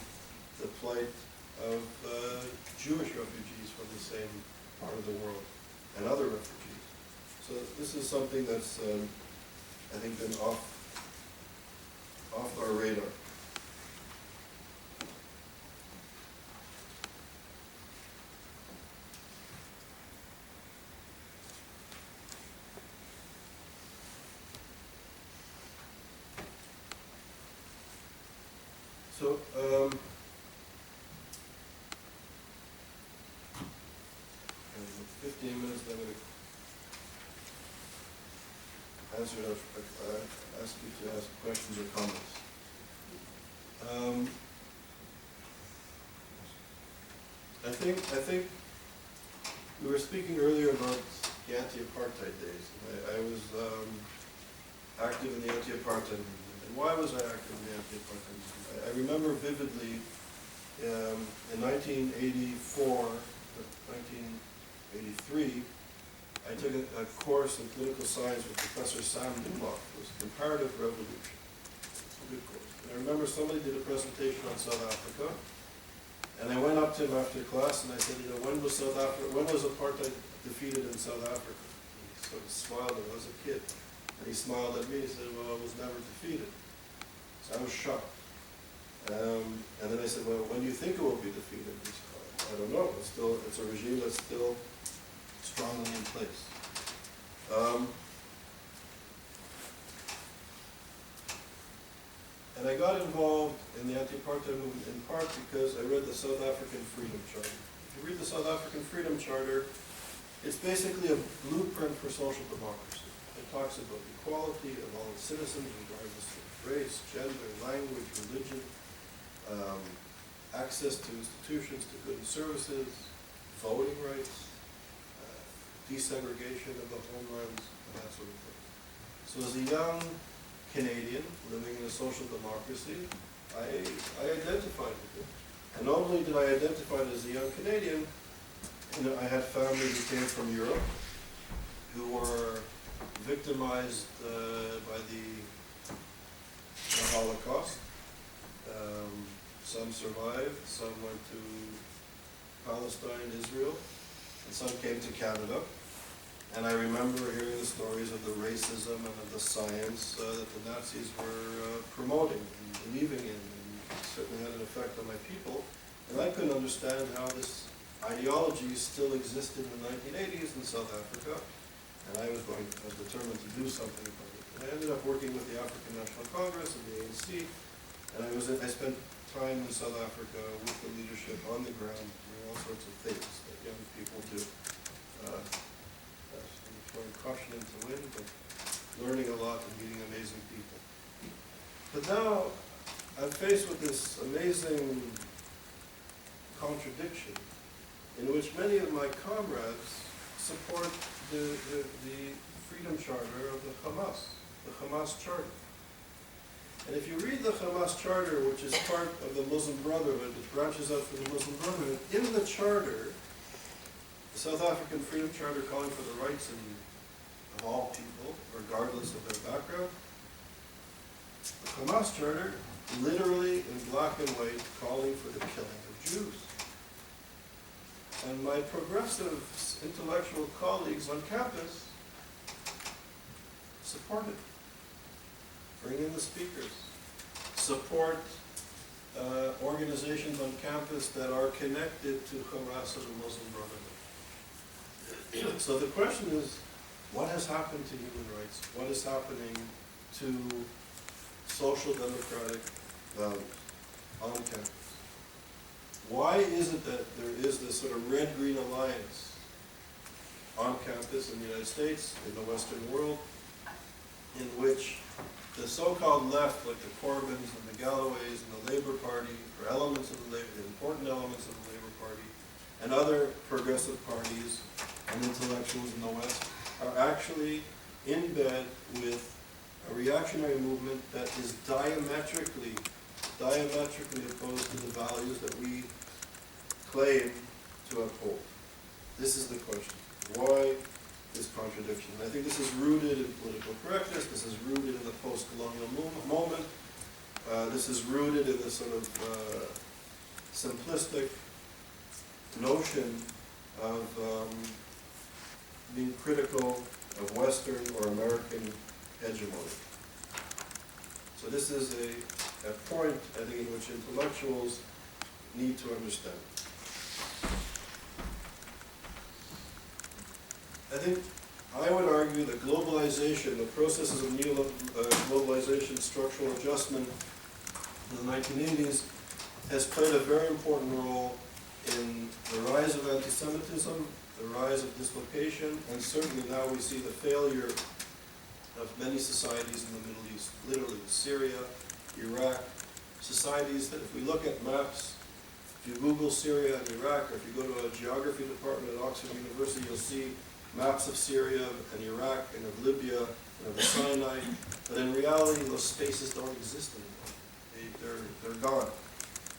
the plight of Jewish refugees from the same part of the world and other refugees. So this is something that's, I think, been off our radar. So, in 15 minutes, I'm going to ask you to ask questions or comments. I think we were speaking earlier about the anti-apartheid days. I was active in the anti-apartheid movement. And why was I active in the anti-apartheid movement? I remember vividly in 1984, 1983, I took a course in political science with Professor Sam Newlock. It was Comparative Revolution. It's a good course. And I remember somebody did a presentation on South Africa, and I went up to him after class and I said, when was apartheid defeated in South Africa? And he sort of smiled at me. I was a kid. And he smiled at me and he said, well, it was never defeated. So I was shocked. And then I said, well, when do you think it will be defeated? He said, I don't know. It's a regime that's still strongly in place. And I got involved in the anti-apartheid movement in part because I read the South African Freedom Charter. If you read the South African Freedom Charter, it's basically a blueprint for social democracy. It talks about equality of all citizens, regardless of race, gender, language, religion, access to institutions, to goods and services, voting rights, desegregation of the homelands, and that sort of thing. So as a young Canadian living in a social democracy, I identified with it. And not only did I identify as a young Canadian, I had family who came from Europe who were victimized by the Holocaust. Some survived, some went to Palestine, Israel, and some came to Canada. And I remember hearing the stories of the racism and of the science that the Nazis were promoting and believing in, and it certainly had an effect on my people. And I couldn't understand how this ideology still existed in the 1980s in South Africa, and I was determined to do something about it. And I ended up working with the African National Congress and the ANC, and I spent time in South Africa with the leadership on the ground, doing all sorts of things that young people do. Throwing caution into the wind, but learning a lot and meeting amazing people. But now I'm faced with this amazing contradiction in which many of my comrades support the freedom charter of the Hamas charter. And if you read the Hamas charter, which is part of the Muslim Brotherhood, which branches out from the Muslim Brotherhood, in the charter, the South African Freedom Charter calling for the rights of all people, regardless of their background, the Hamas Charter literally in black and white calling for the killing of Jews. And my progressive intellectual colleagues on campus support it. Bring in the speakers. Support organizations on campus that are connected to Hamas and the Muslim Brotherhood. So the question is, what has happened to human rights? What is happening to social democratic values on campus? Why is it that there is this sort of red-green alliance on campus in the United States, in the Western world, in which the so-called left, like the Corbyns and the Galloways and the Labour Party, or elements of the important elements of the Labour Party, and other progressive parties and intellectuals in the West, are actually in bed with a reactionary movement that is diametrically opposed to the values that we claim to uphold. This is the question. Why this contradiction? And I think this is rooted in political correctness. This is rooted in the post-colonial moment. This is rooted in the sort of simplistic notion of being critical of Western or American hegemony. So this is a point, I think, in which intellectuals need to understand. I think I would argue that globalization, the processes of globalization, structural adjustment in the 1980s, has played a very important role in the rise of anti-Semitism, the rise of dislocation, and certainly now we see the failure of many societies in the Middle East, literally Syria, Iraq, societies that if we look at maps, if you Google Syria and Iraq, or if you go to a geography department at Oxford University, you'll see maps of Syria and Iraq and of Libya and of the Sinai, but in reality those spaces don't exist anymore. They're gone.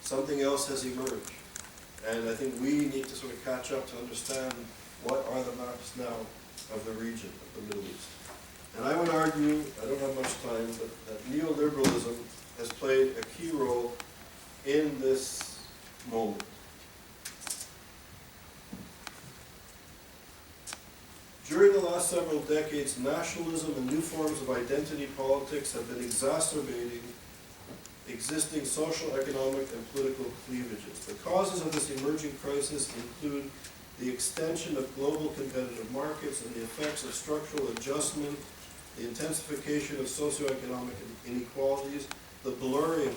Something else has emerged. And I think we need to sort of catch up to understand what are the maps now of the region, of the Middle East. And I would argue, I don't have much time, but that neoliberalism has played a key role in this moment. During the last several decades, nationalism and new forms of identity politics have been exacerbating existing social, economic, and political cleavages. The causes of this emerging crisis include the extension of global competitive markets and the effects of structural adjustment, the intensification of socioeconomic inequalities, the blurring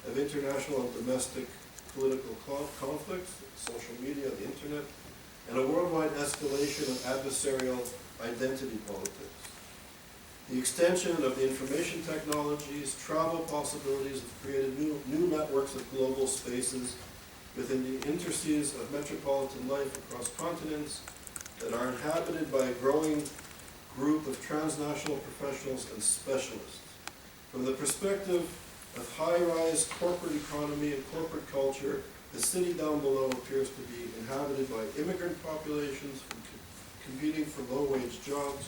of international and domestic political conflicts, social media, the internet, and a worldwide escalation of adversarial identity politics. The extension of the information technologies, travel possibilities have created new networks of global spaces within the interstices of metropolitan life across continents that are inhabited by a growing group of transnational professionals and specialists. From the perspective of high-rise corporate economy and corporate culture, The city down below appears to be inhabited by immigrant populations competing for low-wage jobs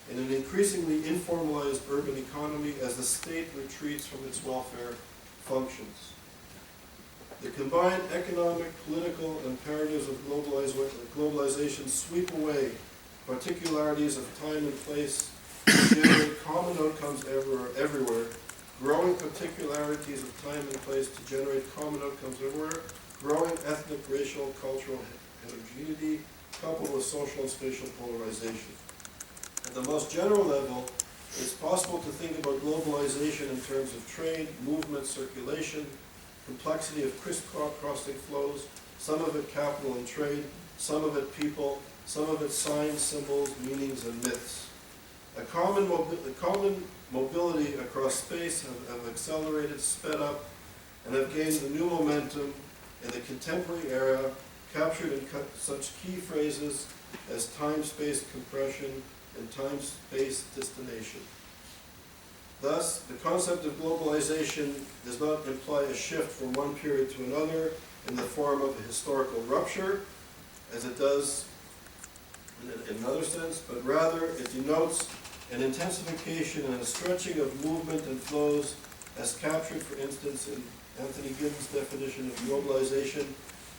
in an increasingly informalized urban economy as the state retreats from its welfare functions. The combined economic, political imperatives of globalization sweep away particularities of time and place to generate common outcomes everywhere, growing particularities of time and place to generate common outcomes everywhere, growing ethnic, racial, cultural heterogeneity, coupled with social and spatial polarization. At the most general level, it's possible to think about globalization in terms of trade, movement, circulation, complexity of crisscrossing flows, some of it capital and trade, some of it people, some of it signs, symbols, meanings, and myths. A common mobility across space have accelerated, sped up, and have gained a new momentum in the contemporary era, captured in such key phrases as time-space compression and time-space destination. Thus, the concept of globalization does not imply a shift from one period to another in the form of a historical rupture, as it does in another sense, but rather it denotes an intensification and a stretching of movement and flows as captured, for instance, in Anthony Giddens' definition of globalization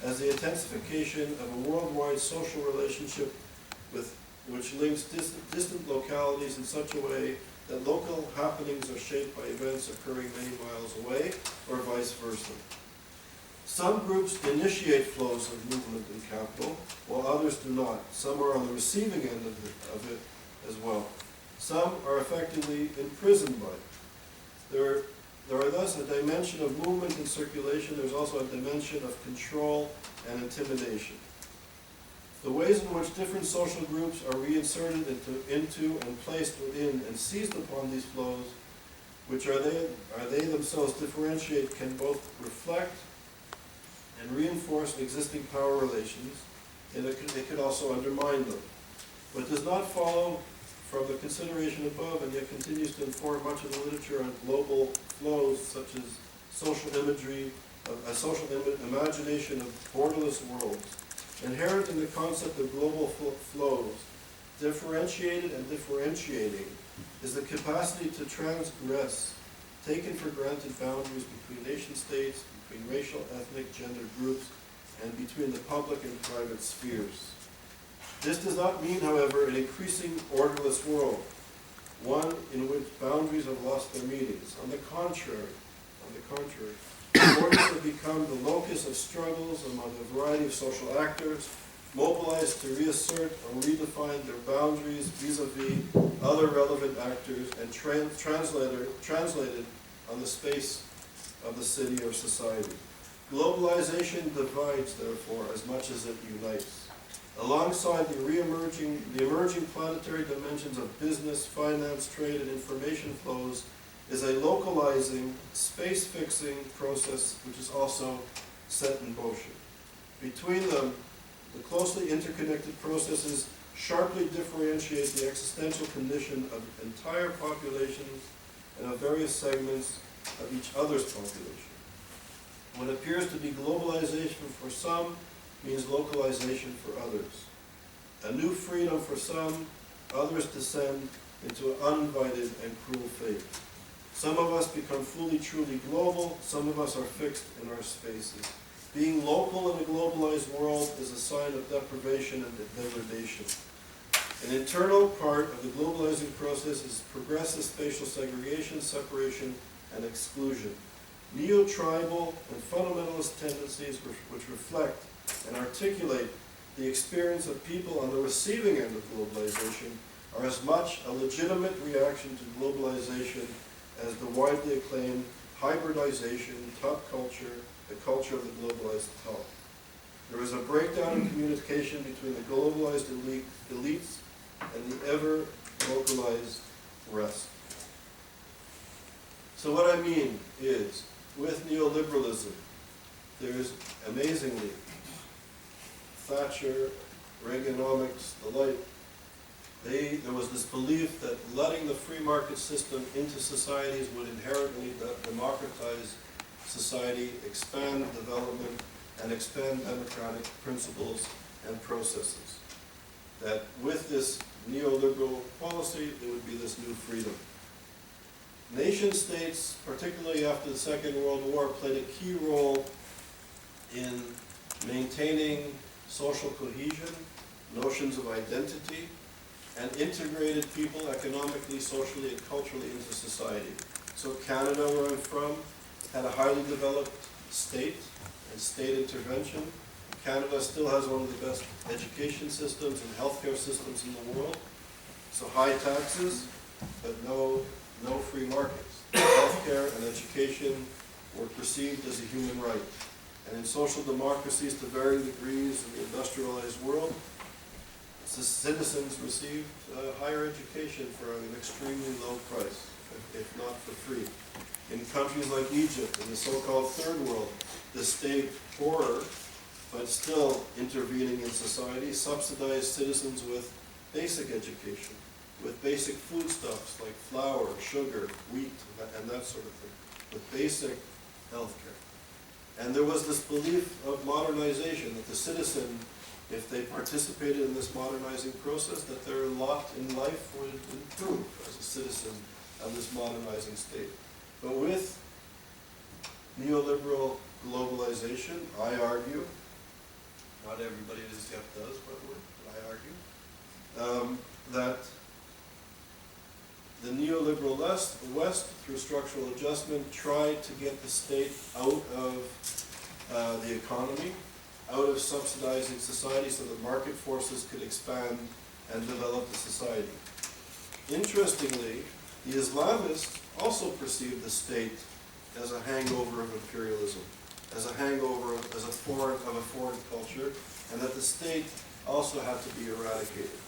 as the intensification of a worldwide social relationship which links distant localities in such a way that local happenings are shaped by events occurring many miles away, or vice versa. Some groups initiate flows of movement and capital, while others do not. Some are on the receiving end of it as well. Some are effectively imprisoned by it. There are thus a dimension of movement and circulation. There's also a dimension of control and intimidation. The ways in which different social groups are reinserted into and placed within and seized upon these flows, which are they themselves differentiate, can both reflect and reinforce existing power relations, and it could also undermine them. What does not follow from the consideration above, and yet continues to inform much of the literature on global flows, such as social imagery, a social imagination of borderless worlds. Inherent in the concept of global flows, differentiated and differentiating, is the capacity to transgress taken for granted boundaries between nation states, between racial, ethnic, gender groups, and between the public and private spheres. This does not mean, however, an increasing orderless world, one in which boundaries have lost their meanings. On the contrary, borders have become the locus of struggles among a variety of social actors, mobilized to reassert or redefine their boundaries vis-a-vis other relevant actors, and translated on the space of the city or society. Globalization divides, therefore, as much as it unites. Alongside the emerging planetary dimensions of business, finance, trade, and information flows is a localizing, space-fixing process which is also set in motion. Between them, the closely interconnected processes sharply differentiate the existential condition of entire populations and of various segments of each other's population. What appears to be globalization for some means localization for others. A new freedom for some, others descend into an uninvited and cruel fate. Some of us become fully, truly global, some of us are fixed in our spaces. Being local in a globalized world is a sign of deprivation and degradation. An internal part of the globalizing process is progressive spatial segregation, separation, and exclusion. Neo-tribal and fundamentalist tendencies which reflect and articulate the experience of people on the receiving end of globalization are as much a legitimate reaction to globalization as the widely acclaimed hybridization, top culture, the culture of the globalized top. There is a breakdown in communication between the globalized elites and the ever-localized rest. So what I mean is, with neoliberalism, there's amazingly Thatcher, Reaganomics, the like, there was this belief that letting the free market system into societies would inherently democratize society, expand development, and expand democratic principles and processes. That with this neoliberal policy, there would be this new freedom. Nation states, particularly after the Second World War, played a key role in maintaining social cohesion, notions of identity, and integrated people economically, socially, and culturally into society. So Canada, where I'm from, had a highly developed state and state intervention. Canada still has one of the best education systems and healthcare systems in the world. So high taxes, but no free markets. Healthcare and education were perceived as a human right. And in social democracies to varying degrees in the industrialized world, citizens received higher education for an extremely low price, if not for free. In countries like Egypt, in the so-called Third World, the state, poorer, but still intervening in society, subsidized citizens with basic education, with basic foodstuffs like flour, sugar, wheat, and that sort of thing, with basic health care. And there was this belief of modernization, that the citizen, if they participated in this modernizing process, that their lot in life would improve as a citizen of this modernizing state. But with neoliberal globalization, I argue, not everybody at ISGAP does, by the way, but I argue, that the neoliberal West, through structural adjustment, tried to get the state out of the economy, out of subsidizing society so that market forces could expand and develop the society. Interestingly, the Islamists also perceived the state as a hangover of imperialism, as a hangover as a foreign culture, and that the state also had to be eradicated.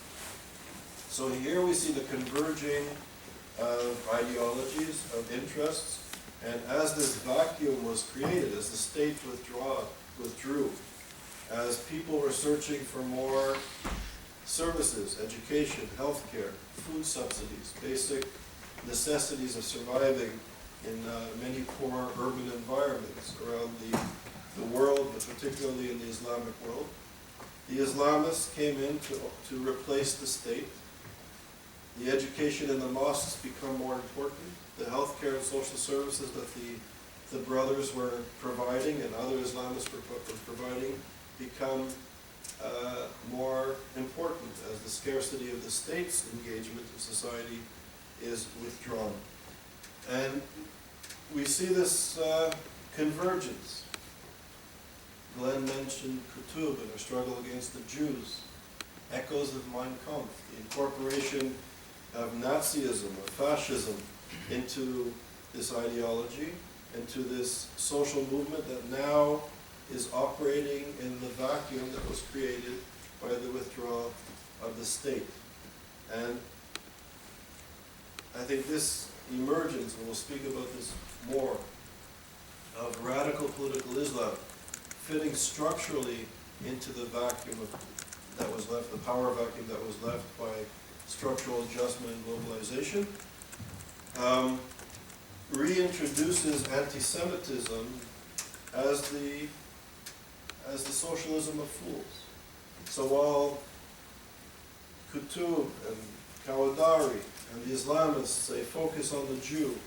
So here we see the converging of ideologies, of interests, and as this vacuum was created, as the state withdrew, as people were searching for more services, education, healthcare, food subsidies, basic necessities of surviving in many poor urban environments around the world, but particularly in the Islamic world. The Islamists came in to replace the state. The education in the mosques become more important. The healthcare and social services that the brothers were providing and other Islamists were providing become more important as the scarcity of the state's engagement in society is withdrawn. And we see this convergence. Glenn mentioned Qutb and her struggle against the Jews, echoes of Mein Kampf, the incorporation of Nazism or fascism into this ideology, into this social movement that now is operating in the vacuum that was created by the withdrawal of the state. And I think this emergence, and we'll speak about this more, of radical political Islam fitting structurally into the vacuum that was left, the power vacuum that was left by structural adjustment and globalization, reintroduces anti-Semitism as the socialism of fools. So while Qutb and Kawadari and the Islamists say focus on the Jew,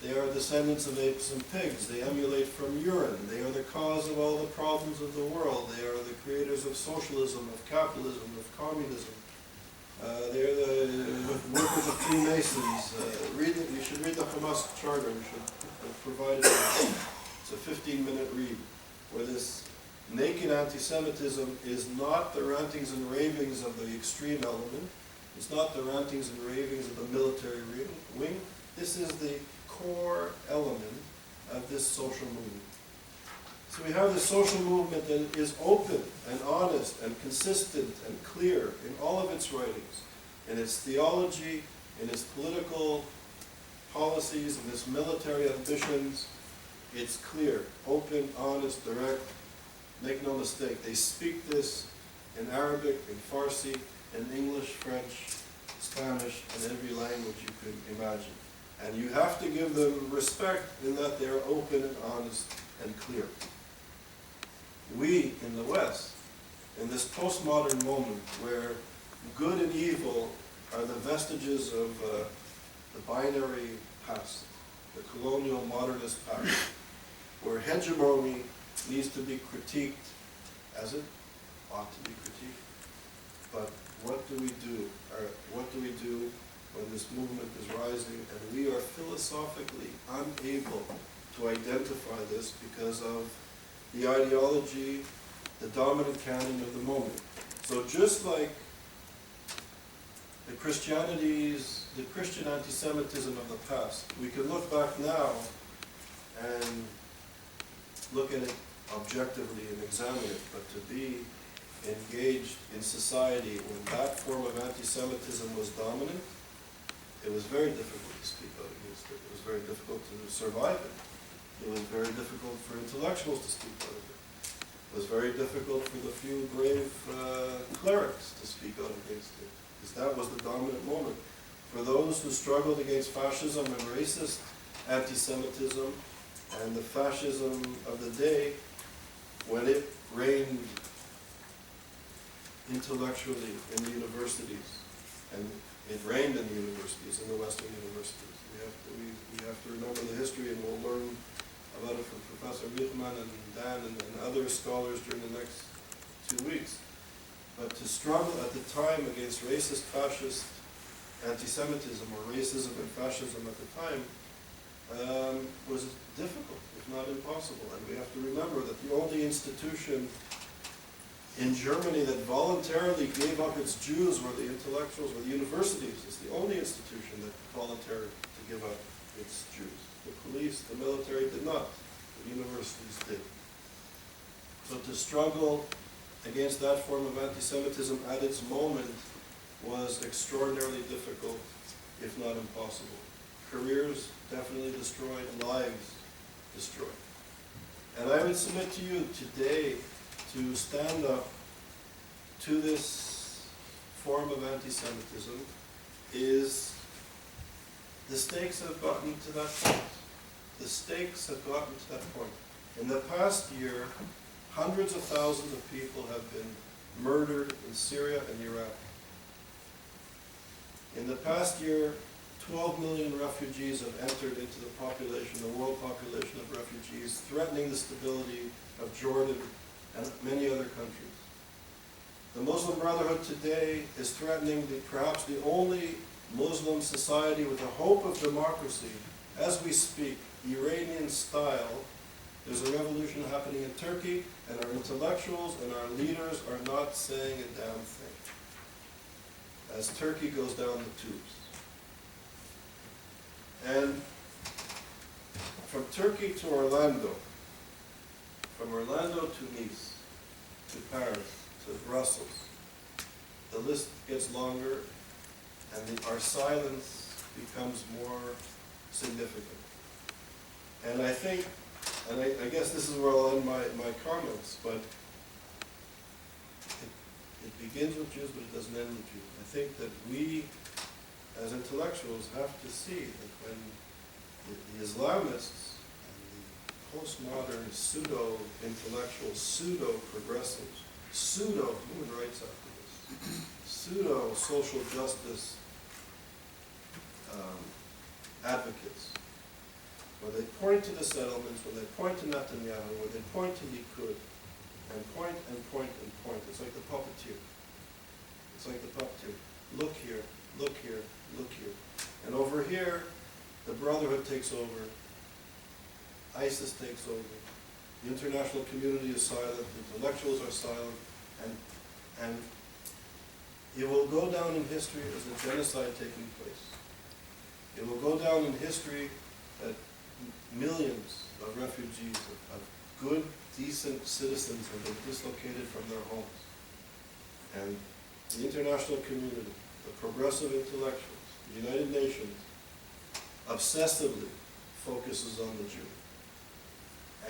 they are descendants of apes and pigs, they emulate from urine, they are the cause of all the problems of the world, they are the creators of socialism, of capitalism, of communism. They are the workers of Freemasons. You should read the Hamas Charter. We should provide it. It's a 15-minute read, where this naked anti-Semitism is not the rantings and ravings of the extreme element. It's not the rantings and ravings of the military wing. This is the core element of this social movement. So we have this social movement that is open and honest and consistent and clear in all of its writings, in its theology, in its political policies, in its military ambitions. It's clear, open, honest, direct. Make no mistake, they speak this in Arabic, in Farsi, in English, French, Spanish, and every language you could imagine. And you have to give them respect in that they are open and honest and clear. we in the West, in this postmodern moment where good and evil are the vestiges of the binary past, the colonial modernist past, where hegemony needs to be critiqued as it ought to be critiqued. But what do we do? What do we do when this movement is rising and we are philosophically unable to identify this because of the ideology, the dominant canon of the moment? So just like the Christian anti-Semitism of the past, we can look back now and look at it objectively and examine it, but to be engaged in society when that form of anti-Semitism was dominant, it was very difficult to speak out against it. It was very difficult to survive it. It was very difficult for intellectuals to speak out of it. It was very difficult for the few brave clerics to speak out against it, because that was the dominant moment. For those who struggled against fascism and racist anti-Semitism and the fascism of the day, when it reigned intellectually in the universities, and it reigned in the universities, in the Western universities. We have to remember the history, and we'll learn about it from Professor Wichmann and Dan and other scholars during the next 2 weeks. But to struggle at the time against racist, fascist anti-Semitism, or racism and fascism at the time, was difficult, if not impossible. And we have to remember that the only institution in Germany that voluntarily gave up its Jews were the intellectuals, or the universities. It's the only institution that volunteered to give up its Jews. The police, the military did not. The universities did. So to struggle against that form of anti-Semitism at its moment was extraordinarily difficult, if not impossible. Careers definitely destroyed, lives destroyed. And I would submit to you today, to stand up to this form of anti-Semitism is, the stakes have gotten to that point. The stakes have gotten to that point. In the past year, hundreds of thousands of people have been murdered in Syria and Iraq. In the past year, 12 million refugees have entered into the population, the world population of refugees, threatening the stability of Jordan and many other countries. The Muslim Brotherhood today is threatening perhaps the only Muslim society with a hope of democracy. As we speak, Iranian style, there's a revolution happening in Turkey, and our intellectuals and our leaders are not saying a damn thing as Turkey goes down the tubes. And from Turkey to Orlando, from Orlando to Nice, to Paris, to Brussels, the list gets longer, and our silence becomes more significant. And I think, and I guess this is where I'll end my comments, but it begins with Jews, but it doesn't end with Jews. I think that we, as intellectuals, have to see that when the Islamists and the postmodern pseudo-intellectuals, pseudo-progressives, pseudo-human rights activists, pseudo-social justice advocates, when they point to the settlements, when they point to Netanyahu, when they point to Likud, and point and point and point, it's like the puppeteer. It's like the puppeteer. Look here, look here, look here. And over here, the Brotherhood takes over, ISIS takes over, the international community is silent, intellectuals are silent, and it will go down in history as a genocide taking place. It will go down in history that millions of refugees, of good, decent citizens have been dislocated from their homes. And the international community, the progressive intellectuals, the United Nations, obsessively focuses on the Jew.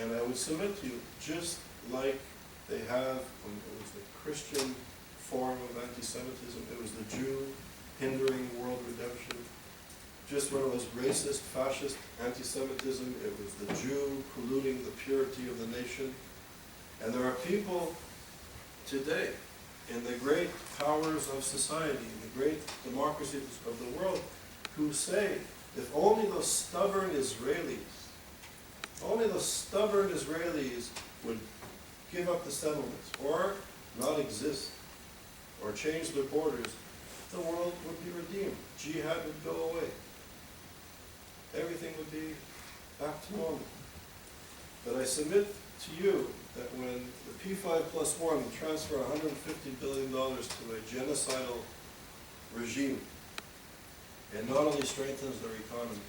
And I would submit to you, just like they have when it was the Christian form of anti-Semitism, it was the Jew hindering world redemption. Just when it was racist, fascist anti-Semitism, it was the Jew polluting the purity of the nation. And there are people today in the great powers of society, in the great democracies of the world, who say, if only those stubborn Israelis would give up the settlements, or not exist, or change their borders, the world would be redeemed. Jihad would go away. Everything would be back to normal. But I submit to you that when the P5+1 transfer $150 billion to a genocidal regime, it not only strengthens their economy,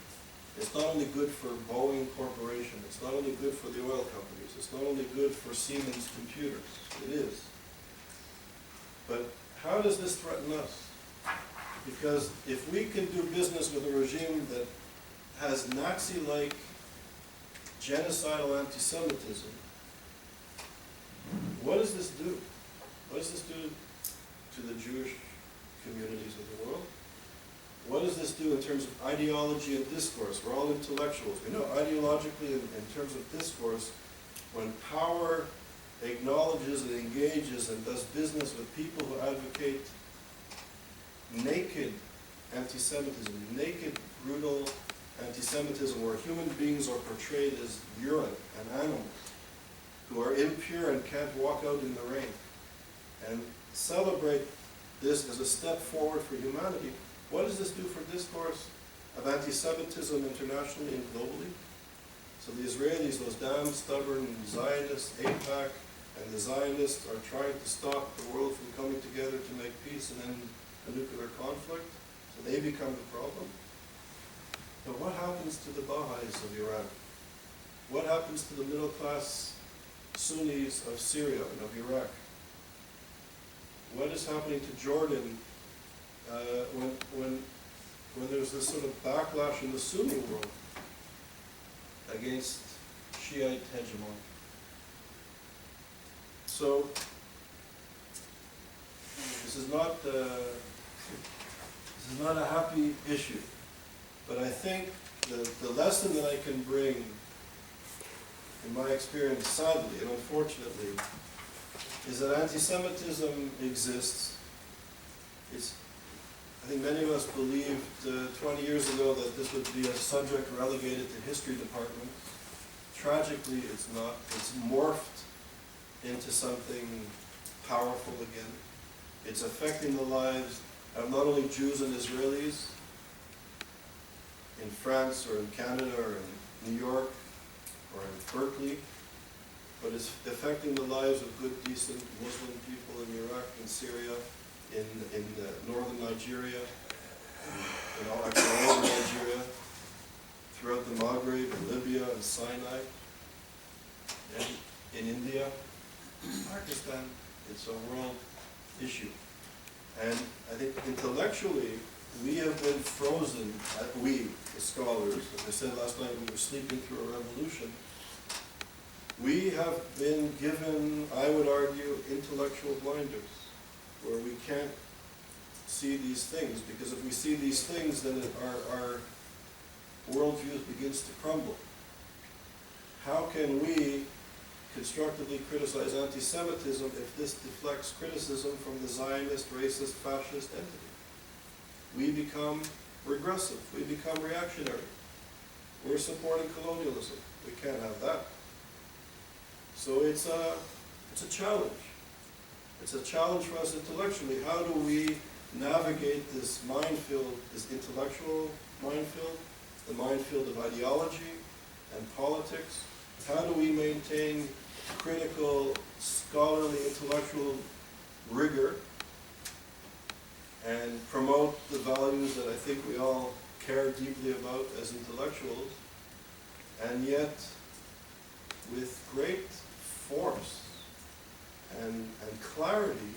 it's not only good for Boeing Corporation, it's not only good for the oil companies, it's not only good for Siemens computers, it is. But how does this threaten us? Because if we can do business with a regime that has Nazi-like genocidal anti-Semitism, what does this do? What does this do to the Jewish communities of the world? What does this do in terms of ideology and discourse? We're all intellectuals. We know ideologically, in terms of discourse, when power acknowledges and engages and does business with people who advocate naked anti-Semitism, naked, brutal anti-Semitism, where human beings are portrayed as urine and animals, who are impure and can't walk out in the rain, and celebrate this as a step forward for humanity, what does this do for discourse of anti-Semitism internationally and globally? So the Israelis, those damn stubborn Zionists, AIPAC, and the Zionists are trying to stop the world from coming together to make peace and end a nuclear conflict. So they become the problem. But what happens to the Baha'is of Iran? What happens to the middle-class Sunnis of Syria and of Iraq? What is happening to Jordan when there's this sort of backlash in the Sunni world against Shiite hegemony? So this is not a happy issue, but I think the lesson that I can bring, in my experience, sadly and unfortunately, is that anti-Semitism exists. I think many of us believed 20 years ago that this would be a subject relegated to history department. Tragically, it's not. It's morphed into something powerful again. It's affecting the lives of not only Jews and Israelis in France or in Canada or in New York or in Berkeley, but it's affecting the lives of good, decent Muslim people in Iraq and Syria, in northern Nigeria, actually all over Nigeria, throughout the Maghreb, in Libya and Sinai, and in India, Pakistan. It's a world issue. And I think intellectually, we have been frozen, we, the scholars, as I said last night, we were sleeping through a revolution. We have been given, I would argue, intellectual blinders, where we can't see these things, because if we see these things, then our worldview begins to crumble. How can we constructively criticize anti-Semitism if this deflects criticism from the Zionist, racist, fascist entity? We become regressive. We become reactionary. We're supporting colonialism. We can't have that. So it's a challenge. It's a challenge for us intellectually. How do we navigate this minefield, this intellectual minefield, the minefield of ideology and politics? How do we maintain critical, scholarly, intellectual rigor and promote the values that I think we all care deeply about as intellectuals, and yet with great force and clarity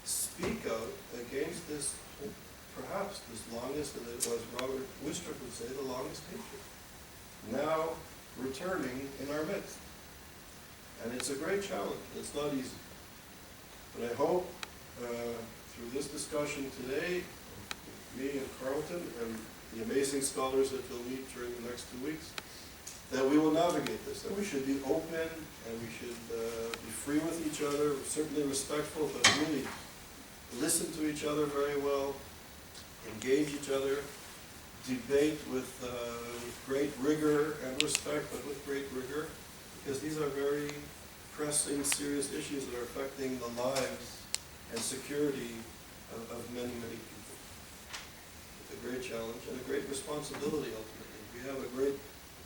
speak out against this, perhaps this longest, and as Robert Wistrich would say, the longest hatred, now returning in our midst. And it's a great challenge. It's not easy. But I hope through this discussion today, me and Carlton and the amazing scholars that we'll meet during the next 2 weeks, that we will navigate this, that we should be open and we should be free with each other, certainly respectful, but really listen to each other very well, engage each other, debate with great rigor and respect, but with great rigor, because these are very pressing, serious issues that are affecting the lives and security of many, many people. It's a great challenge and a great responsibility ultimately. We have a great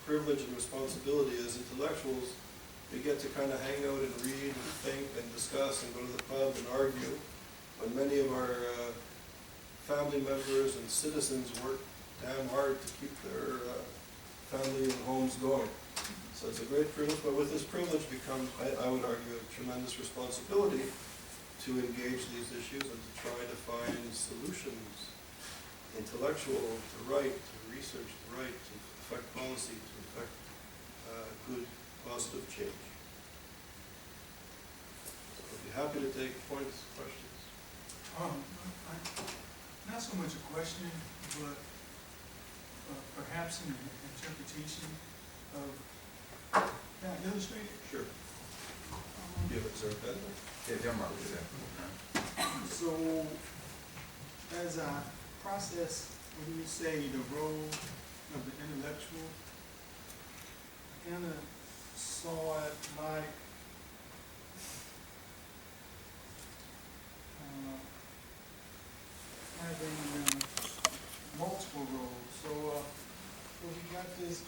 privilege and responsibility as intellectuals. We get to kind of hang out and read and think and discuss and go to the pub and argue, when many of our family members and citizens work damn hard to keep their family and homes going. So it's a great privilege, but with this privilege becomes, I would argue, a tremendous responsibility to engage these issues and to try to find solutions, intellectual, to write, to research, to write, to affect policy, to affect good, positive change. So I'd be happy to take points, questions. Not so much a question, but perhaps an interpretation of that illustrated. Sure. Do you have a observed that? So, as I process, what do you say, the role of the intellectual, I kind of saw it like having multiple roles. So we got this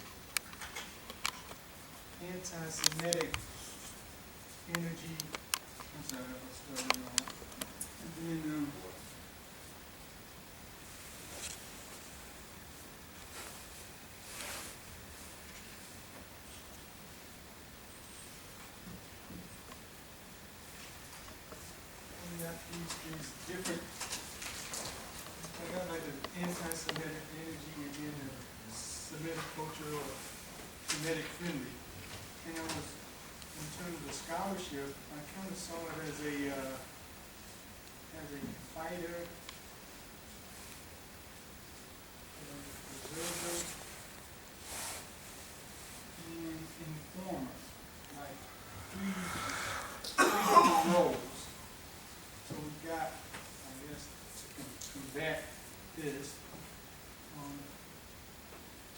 anti-Semitic energy. I'm sorry, I started wrong. And then we got these different. I got like the anti-Semitic energy and then the Semitic culture or Semitic friendly. And I was, in terms of the scholarship, I kind of saw it as a fighter, observer, and informer, like three different roles. So we got, I guess, to combat this,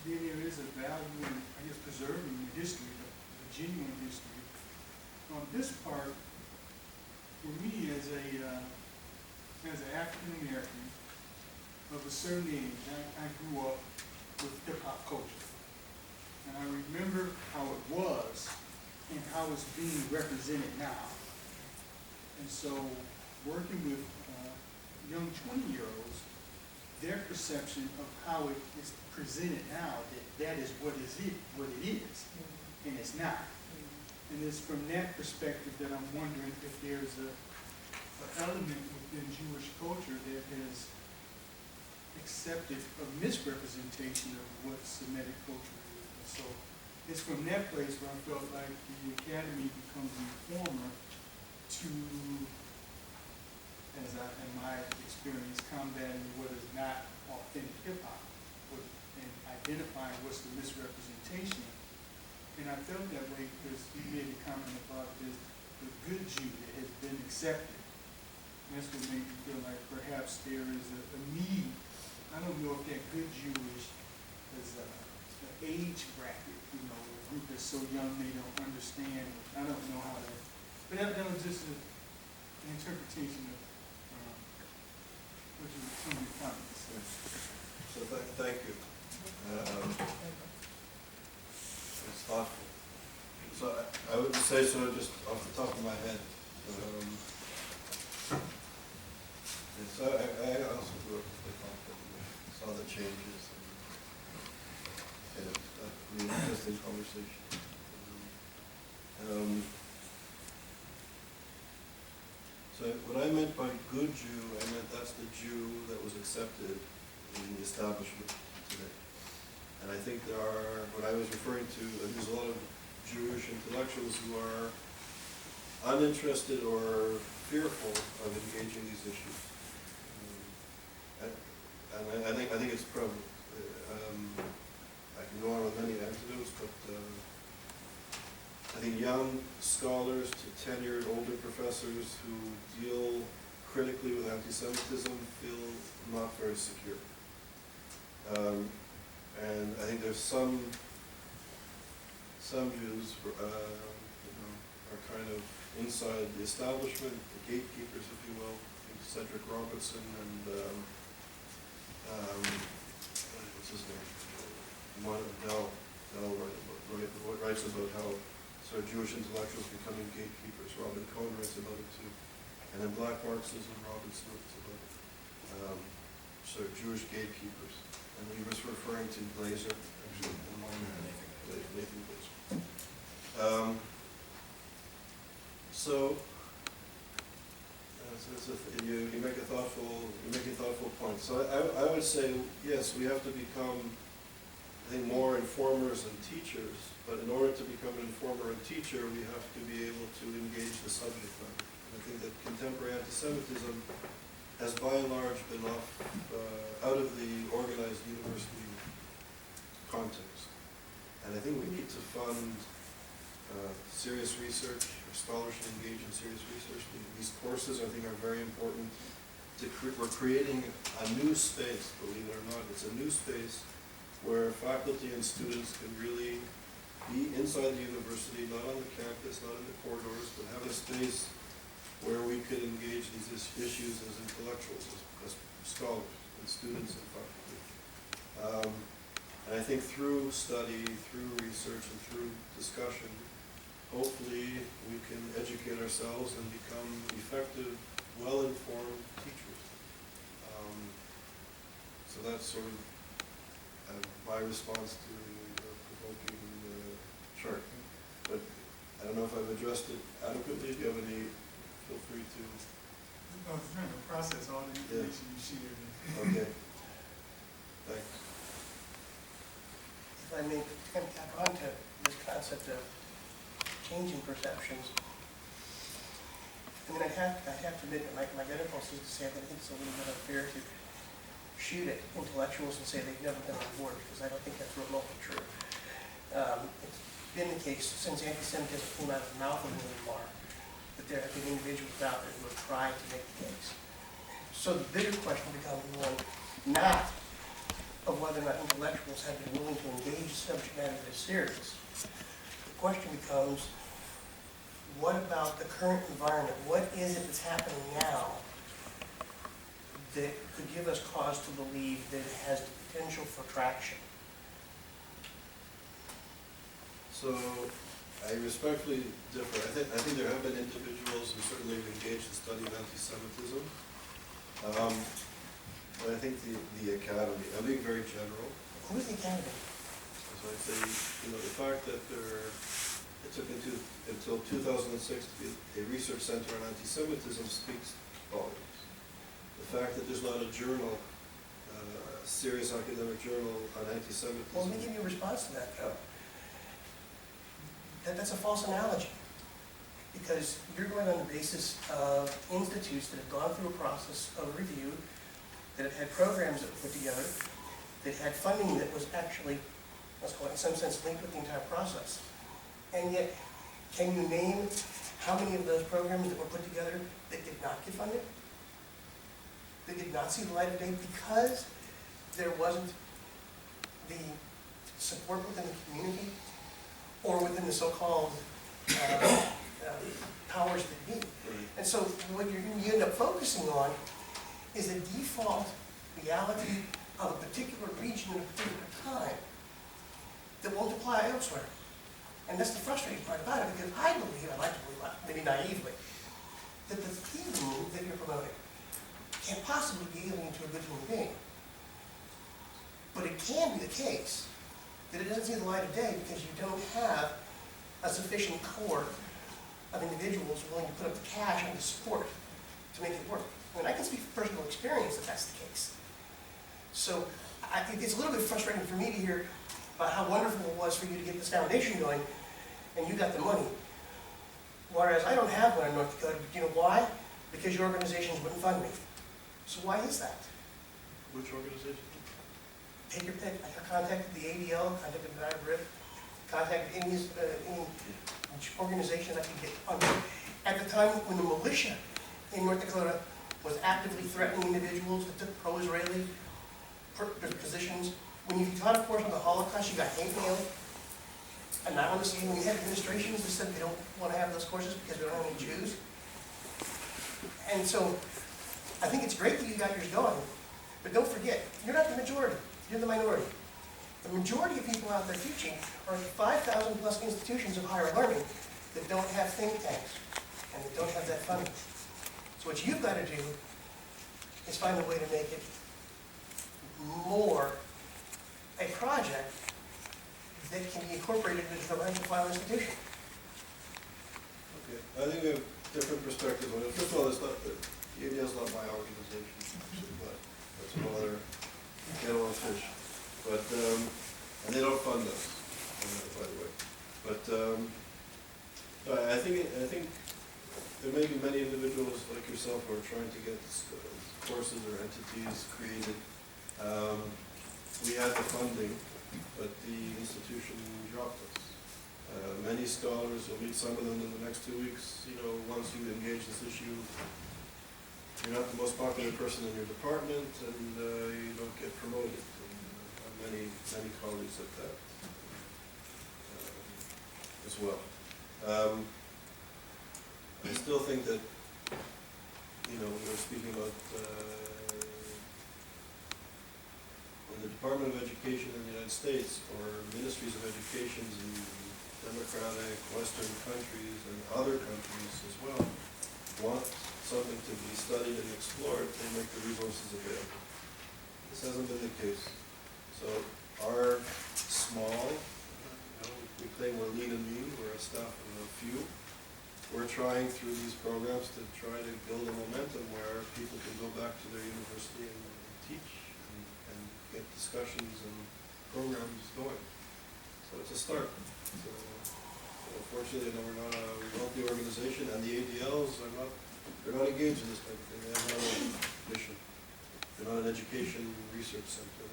then there is a value in, I guess, preserving the history, the genuine history. On this part, for me as an African American of a certain age, I grew up with hip hop culture. And I remember how it was and how it's being represented now. And so working with young 20-year-olds, their perception of how it is presented now, that is what it is, and it's not. And it's from that perspective that I'm wondering if there's an element within Jewish culture that has accepted a misrepresentation of what Semitic culture is. And so it's from that place where I felt like the academy becomes an informer to, in my experience, combating what is not authentic hip-hop and identifying what's the misrepresentation. And I felt that way because you made a comment about the good Jew that has been accepted. And that's what made me feel like perhaps there is a need. I don't know if that good Jew is an age bracket, a group that's so young they don't understand. I don't know how to, but that was just an interpretation of what you were some of your comments. So thank you. It's thoughtful. So I would say, so just off the top of my head, so I also grew up with hip hop and saw the changes and an interesting conversation. So what I meant by good Jew, I meant that's the Jew that was accepted in the establishment today. And I think there are, what I was referring to, there's a lot of Jewish intellectuals who are uninterested or fearful of engaging these issues. And I think it's prevalent. I can go on with many anecdotes, but teachers who deal critically with anti-Semitism feel not very secure. And I think there's some Jews, are kind of inside the establishment, the gatekeepers, if you will. I think Cedric Robertson and what's his name? Dell writes about how sort of Jewish intellectuals becoming gatekeepers. Robin Cohen writes about it too. And then Black Marxism, Robinson writes about it. Sort of Jewish gatekeepers. And he was referring to Glazer, actually, Nathan Glazer. You make a thoughtful point. So I would say, yes, we have to become, I think, more informers and teachers, but in order to become an informer and teacher, we have to be able to engage the subject matter. I think that contemporary anti-Semitism has by and large been out of the organized university context. And I think we need to fund serious research, or scholars should engage in serious research. These courses, I think, are very important. We're creating a new space, believe it or not. It's a new space where faculty and students can really be inside the university, not on the campus, not in the corridors, but have a space where we could engage these issues as intellectuals, as scholars, and students and faculty. And I think through study, through research, and through discussion, hopefully we can educate ourselves and become effective, well-informed teachers. So that's sort of my response to the provoking chart. But I don't know if I've addressed it adequately. Do you have any? Feel free to. I was trying to process all the information you shared. Okay. Thanks. If I may kind of tap onto this concept of changing perceptions, I mean, I have to admit that my gut impulse is to say I think it's a little bit unfair to shoot at intellectuals and say they've never been on board, because I don't think that's remotely true. It's been the case since anti-Semitism came out of the mouth of William Marr that there have been individuals out there who have tried to make the case. So the bigger question becomes one, not of whether or not intellectuals have been willing to engage the subject matter that is serious. The question becomes, what about the current environment? What is it that's happening now that could give us cause to believe that it has the potential for traction? So I respectfully differ. I think there have been individuals who certainly have engaged the study of anti-Semitism. But I think the academy, I'm being very general. Who is the academy? So I'd say, the fact that it took until 2006 to be a research center on anti-Semitism speaks volumes. The fact that there's not a journal, a serious academic journal on anti-Semitism. Well, let me give you a response to that, though. That's a false analogy, because you're going on the basis of institutes that have gone through a process of review, that have had programs that were put together, that had funding that was actually, let's call it in some sense, linked with the entire process. And yet, can you name how many of those programs that were put together that did not get funded? That did not see the light of day because there wasn't the support within the community or within the so-called powers that be. And so what you end up focusing on is a default reality of a particular region at a particular time that won't apply elsewhere. And that's the frustrating part about it, because I like to believe, maybe naively, that the theme that you're promoting can't possibly be alien to a good human being. But it can be the case that it doesn't see the light of day because you don't have a sufficient core of individuals willing to put up the cash and the support to make it work. I mean, I can speak from personal experience that that's the case. So I think it's a little bit frustrating for me to hear about how wonderful it was for you to get this foundation going and you got the money. Whereas I don't have one in North Dakota, but you know why? Because your organizations wouldn't fund me. So why is that? Which organization? Take your pick. I contacted the ADL, contacted the RIF, contacted any organization I could get under. At the time when the militia in North Dakota was actively threatening individuals that took pro-Israeli positions, when you taught a course on the Holocaust, you got hate mail. And now on the scene, we had administrations that said they don't want to have those courses because we don't have any Jews. And so, I think it's great that you got yours going, but don't forget, you're not the majority, you're the minority. The majority of people out there teaching are 5,000 plus institutions of higher learning that don't have think tanks and that don't have that funding. So what you've got to do is find a way to make it more a project that can be incorporated into the rank and file institution. Okay, I think we have different perspectives on it. First of all, it's not, the ADL is not my organization, but that's another kettle of fish. But, and they don't fund us, by the way. But I think there may be many individuals like yourself who are trying to get courses or entities created. We had the funding, but the institution dropped us. Many scholars, you'll meet some of them in the next 2 weeks, you know, once you engage this issue, you're not the most popular person in your department, and you don't get promoted. Many colleagues at that as well. I still think that, you know, we're speaking about in the Department of Education in the United States, or ministries of education in democratic Western countries and other countries as well, want something to be studied and explored, they make the resources available. This hasn't been the case. So our small, you know, we claim we're lean and mean, we're a staff of a few. We're trying through these programs to try to build a momentum where people can go back to their university and teach and get discussions and programs going. So it's a start. So unfortunately, you know, we're not a wealthy organization, and the ADLs are not, they're not engaged in this type of thing. They have no mission. They're not an education research center.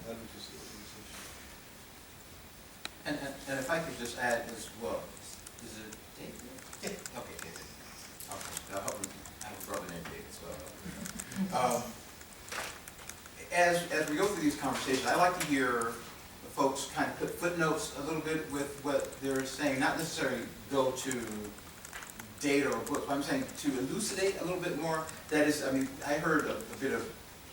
Advocacy organization. And if I could just add as well, is it David? Yeah. Okay, David. Okay, I hope I have a brother named David as well. As we go through these conversations, I like to hear the folks kind of put footnotes a little bit with what they're saying, not necessarily go to data or books, but I'm saying to elucidate a little bit more. That is, I mean, I heard a bit of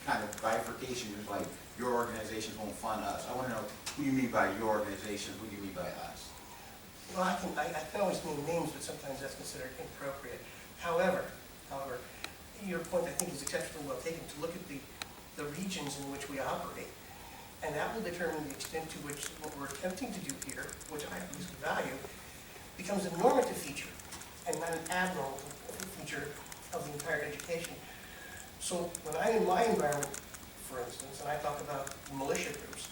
kind of bifurcation, just like, your organizations won't fund us. I want to know who you mean by your organization, who you mean by us. Well, I can always name names, but sometimes that's considered inappropriate. However, your point I think is exceptionally well taken, to look at the regions in which we operate. And that will determine the extent to which what we're attempting to do here, which I at least value, becomes a normative feature and not an abnormal feature of the entire education. So when I'm in my environment, for instance, and I talk about militia groups,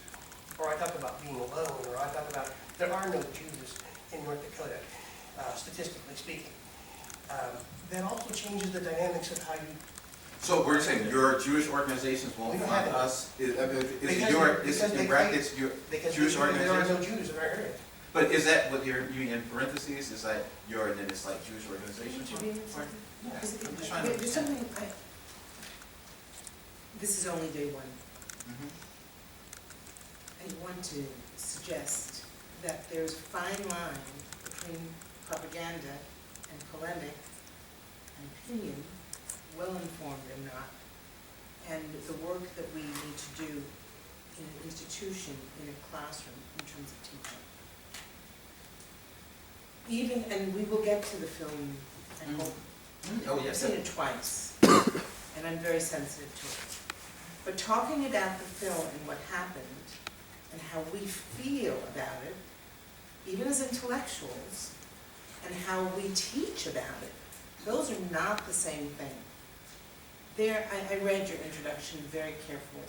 or I talk about being alone, or I talk about there are no Jews in North Dakota, statistically speaking. That also changes the dynamics of how you. So we're saying your Jewish organizations won't fund us? Is it in brackets your Jewish There are organizations? no Jews in our area. But is that what you mean in parentheses? Is that your, and then it's like Jewish organizations? Would you be interested? Yeah. Because I'm just trying to there's understand. something, this is only day one. Mhm. I want to suggest that there's a fine line between propaganda and polemic and opinion, well-informed and not, and the work that we need to do in an institution, in a classroom, in terms of teaching. Even, and we will get to the film, I hope. Oh, I've yes. seen it twice, and I'm very sensitive to it. But talking about the film and what happened, and how we feel about it, even as intellectuals, and how we teach about it, those are not the same thing. I read your introduction very carefully,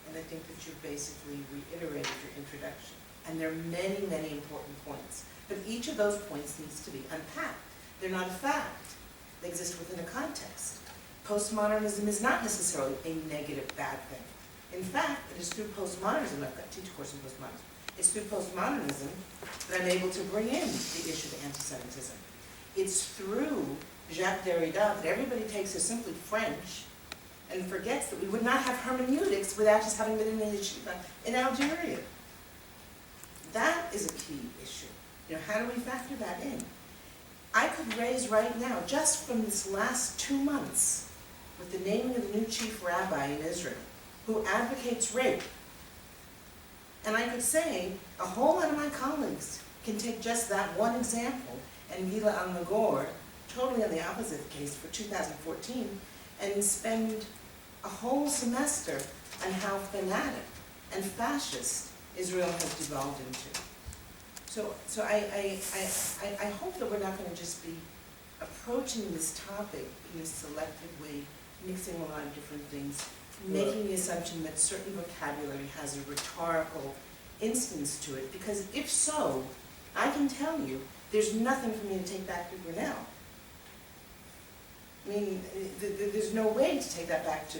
and I think that you basically reiterated your introduction. And there are many, many important points, but each of those points needs to be unpacked. They're not a fact. They exist within a context. Postmodernism is not necessarily a negative, bad thing. In fact, it is through postmodernism, I've got to teach a course in postmodernism, it's through postmodernism that I'm able to bring in the issue of anti-Semitism. It's through Jacques Derrida that everybody takes as simply French and forgets that we would not have hermeneutics without just having been in the yeshiva in Algeria. That is a key issue. You know, how do we factor that in? I could raise right now, just from this last 2 months, with the naming of the new chief rabbi in Israel, who advocates rape. And I could say a whole lot of my colleagues can take just that one example, and Gila Al-Nagor, totally on the opposite case for 2014, and spend a whole semester on how fanatic and fascist Israel has devolved into. So I hope that we're not going to just be approaching this topic in a selective way, mixing a lot of different things, making the assumption that certain vocabulary has a rhetorical instance to it, because if so, I can tell you, there's nothing for me to take back to Grinnell. I mean, there's no way to take that back to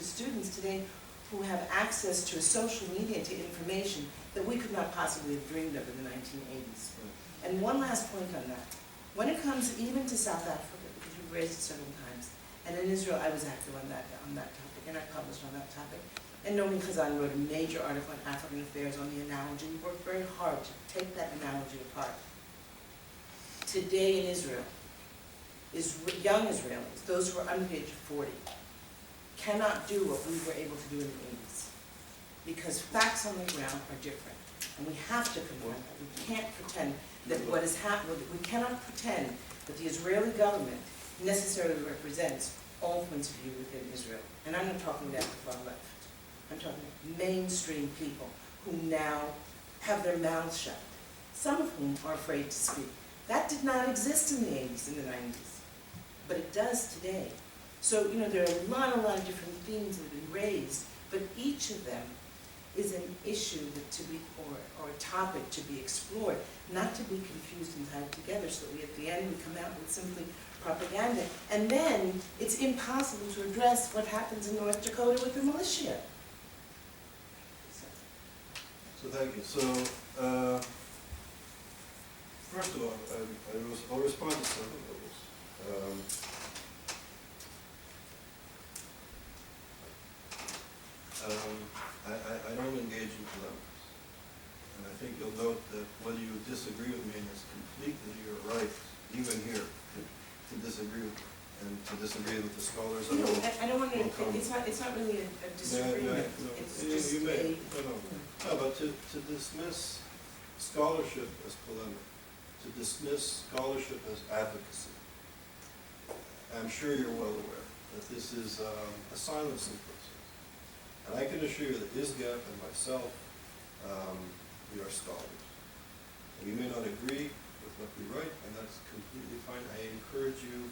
students today who have access to social media, to information that we could not possibly have dreamed of in the 1980s. And one last point on that. When it comes even to South Africa, because you've raised it several times, and in Israel I was active on that topic, and I published on that topic. And Nomi Khazan wrote a major article on African affairs on the analogy. We worked very hard to take that analogy apart. Today in Israel, young Israelis, those who are under the age of 40, cannot do what we were able to do in the 80s. Because facts on the ground are different. And we have to confront that. We can't pretend that what has happened, we cannot pretend that the Israeli government necessarily represents all points of view within Israel. And I'm not talking about the far left. I'm talking about mainstream people who now have their mouths shut, some of whom are afraid to speak. That did not exist in the 80s, in the 90s, but it does today. So, you know, there are a lot of different themes that have been raised, but each of them is an issue that to be, or a topic to be explored, not to be confused and tied together, so that we, at the end, we come out with simply propaganda. And then it's impossible to address what happens in North Dakota with the militia. So thank you. So, first of all, I'll respond to some of those. I don't engage in polemics. And I think you'll note that whether you disagree with me, and it's completely your right, even here, to disagree with me, and to disagree with the scholars. No, I don't want to, it's not really a disagreement. It's just you may. a... No, but to dismiss scholarship as polemic, to dismiss scholarship as advocacy, I'm sure you're well aware that this is a silencing process. And I can assure you that ISGAP and myself, we are scholars. And we may not agree with what we write, and that's completely fine. I encourage you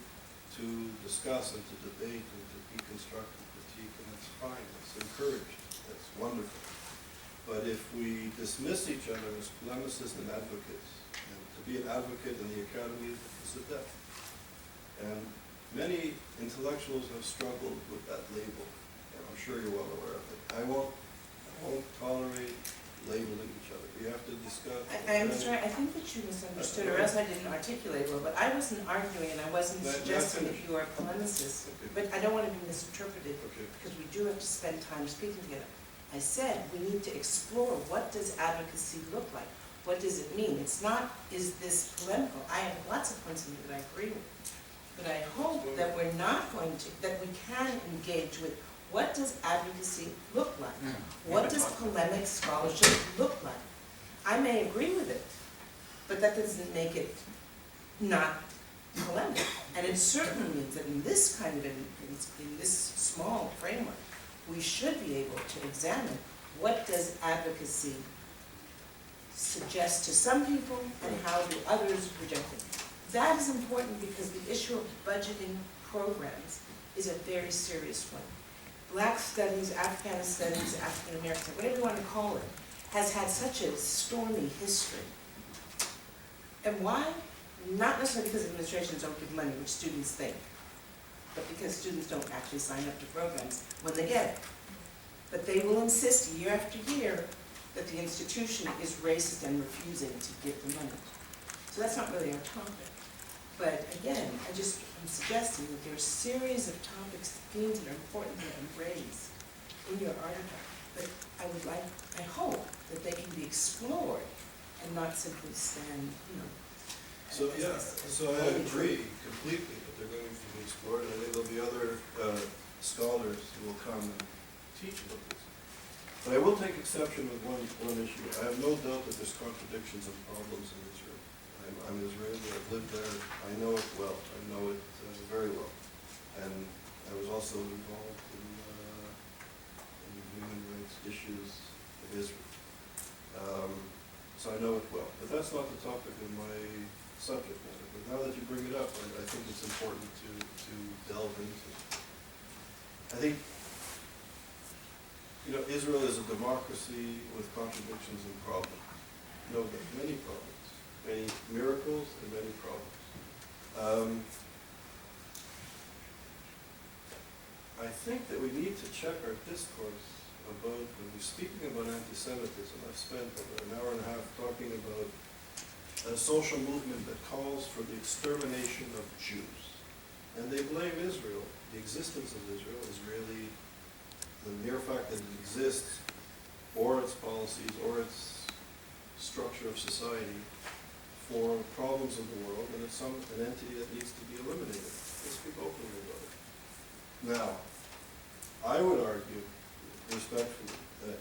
to discuss and to debate and to be constructive critique, and that's fine. That's encouraged. That's wonderful. But if we dismiss each other as polemicists and advocates, and to be an advocate in the academy is a death. And many intellectuals have struggled with that label. I'm sure you're well aware of it. I won't tolerate labeling each other. We have to discuss. I'm sorry, I think that you misunderstood, or else I didn't articulate well, but I wasn't arguing and I wasn't suggesting that you are a polemicist. Okay. But I don't want to be misinterpreted, Okay. because we do have to spend time speaking together. I said we need to explore, what does advocacy look like? What does it mean? It's not, is this polemical? I have lots of points in here that I agree with. But I hope that we're not going to, that we can engage with, what does advocacy look like? What does polemic scholarship look like? I may agree with it, but that doesn't make it not polemic. And it certainly means that in this kind of, in this small framework, we should be able to examine, what does advocacy suggest to some people and how do others reject it. That is important because the issue of budgeting programs is a very serious one. Black studies, Africana studies, African American studies, whatever you want to call it, has had such a stormy history. And why? Not necessarily because administrations don't give money, which students think, but because students don't actually sign up to programs when they get it. But they will insist year after year that the institution is racist and refusing to give the money. So that's not really our topic. But again, I'm suggesting that there are a series of topics, themes that are important to embrace in your article. But I hope that they can be explored and not simply stand, So, yeah, as so I holding agree completely that they're going to be explored, and I think there'll be other scholars who will come and teach about this. But I will take exception with one issue. I have no doubt that there's contradictions and problems in Israel. I'm Israeli, I've lived there, I know it well, I know it very well. And I was also involved in human rights issues in Israel. So I know it well. But that's not the topic of my subject matter. But now that you bring it up, I think it's important to delve into. I think, Israel is a democracy with contradictions and problems. No, but many problems, many miracles and many problems. I think that we need to check our discourse about, when we're speaking about anti-Semitism. I've spent an hour and a half talking about a social movement that calls for the extermination of Jews. And they blame Israel. The existence of Israel is really the mere fact that it exists, or its policies, or its structure of society, for problems of the world, and it's an entity that needs to be eliminated. Let's speak openly about it. Now, I would argue, respectfully, that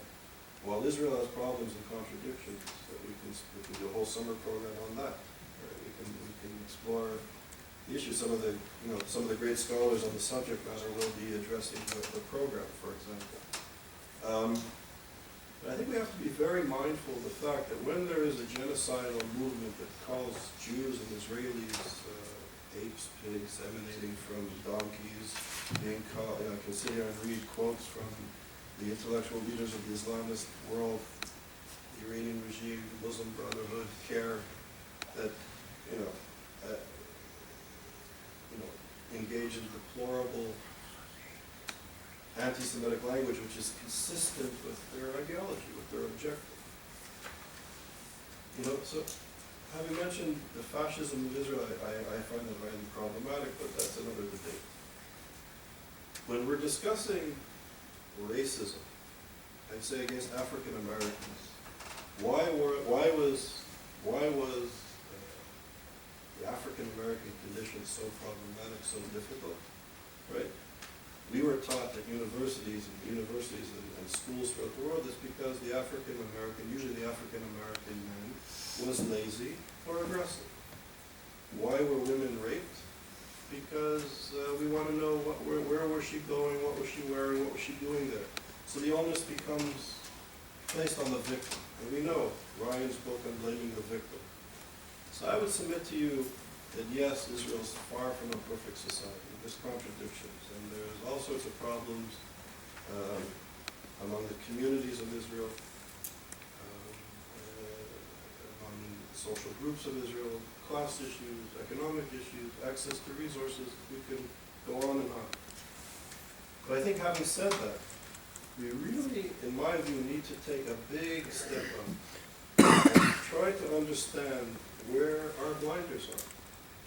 while Israel has problems and contradictions, that we can do a whole summer program on that. Right? We can explore the issue. Some of the great scholars on the subject matter will be addressing the program, for example. But I think we have to be very mindful of the fact that when there is a genocidal movement that calls Jews and Israelis apes, pigs, emanating from donkeys, being called, I can sit here and read quotes from the intellectual leaders of the Islamist world, the Iranian regime, Muslim Brotherhood, CARE, that, engage in deplorable anti-Semitic language, which is consistent with their ideology, with their objective. So having mentioned the fascism of Israel, I find that highly problematic, but that's another debate. When we're discussing racism, I'd say against African Americans, why was the African American condition so problematic, so difficult, right? We were taught at universities and schools throughout the world is because the African American, usually the African American man, was lazy or aggressive. Why were women raped? Because we want to know where was she going, what was she wearing, what was she doing there. So the onus becomes placed on the victim. And we know Ryan's book on blaming the victim. So I would submit to you that yes, Israel is far from a perfect society. There's contradictions, and there's all sorts of problems among the communities of Israel, among the social groups of Israel, class issues, economic issues, access to resources. We can go on and on. But I think having said that, we really, in my view, need to take a big step up and try to understand where our blinders are.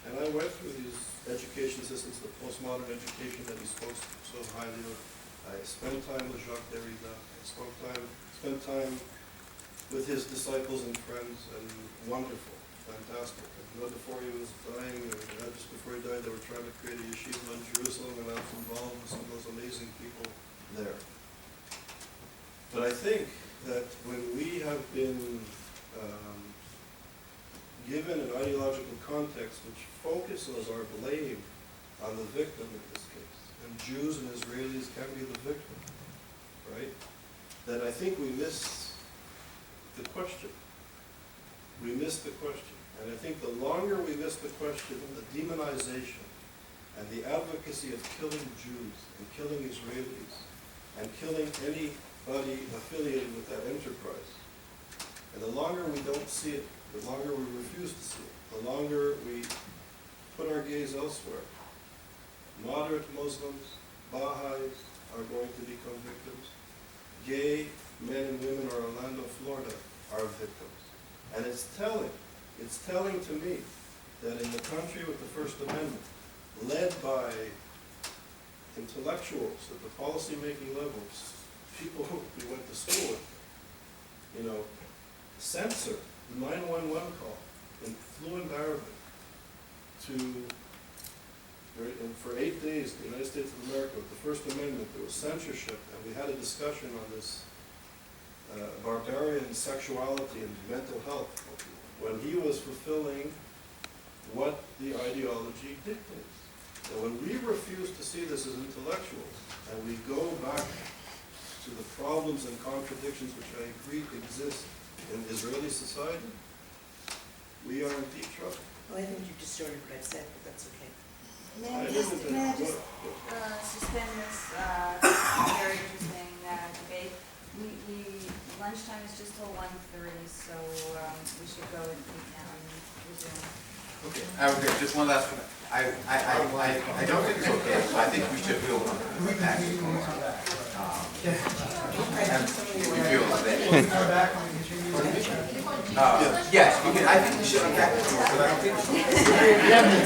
And I went through these education systems, the postmodern education that he spoke so highly of. I spent time with Jacques Derrida. I spent time with his disciples and friends, and wonderful, fantastic. And before he was dying, or just before he died, they were trying to create a yeshiva in Jerusalem, and I was involved with some of those amazing people there. But I think that when we have been given an ideological context which focuses our blame on the victim in this case, and Jews and Israelis can be the victim, right? Then I think we miss the question. We miss the question. And I think the longer we miss the question of the demonization and the advocacy of killing Jews and killing Israelis and killing anybody affiliated with that enterprise, and the longer we don't see it, the longer we refuse to see it, the longer we put our gaze elsewhere, moderate Muslims, Baha'is are going to become victims. Gay men and women in Orlando, Florida are victims. And it's telling to me that in the country with the First Amendment, led by intellectuals at the policy-making levels, people who we went to school with, you know, censor the 911 call in fluent Arabic to, for 8 days, the United States of America, with the First Amendment, there was censorship, and we had a discussion on this barbarian sexuality and mental health, when he was fulfilling what the ideology dictates. And when we refuse to see this as intellectuals, and we go back to the problems and contradictions which I agree exist in Israeli society, we are in deep trouble. Well, I think you distorted what I've said, but that's okay. May I just suspend this very interesting debate? Lunchtime is just till 1:30, so we should go and eat now and resume. Okay, okay, just one last one. I don't think it's okay, so I think we should go back. We feel that. Yes, we can, I think we should come back. We haven't,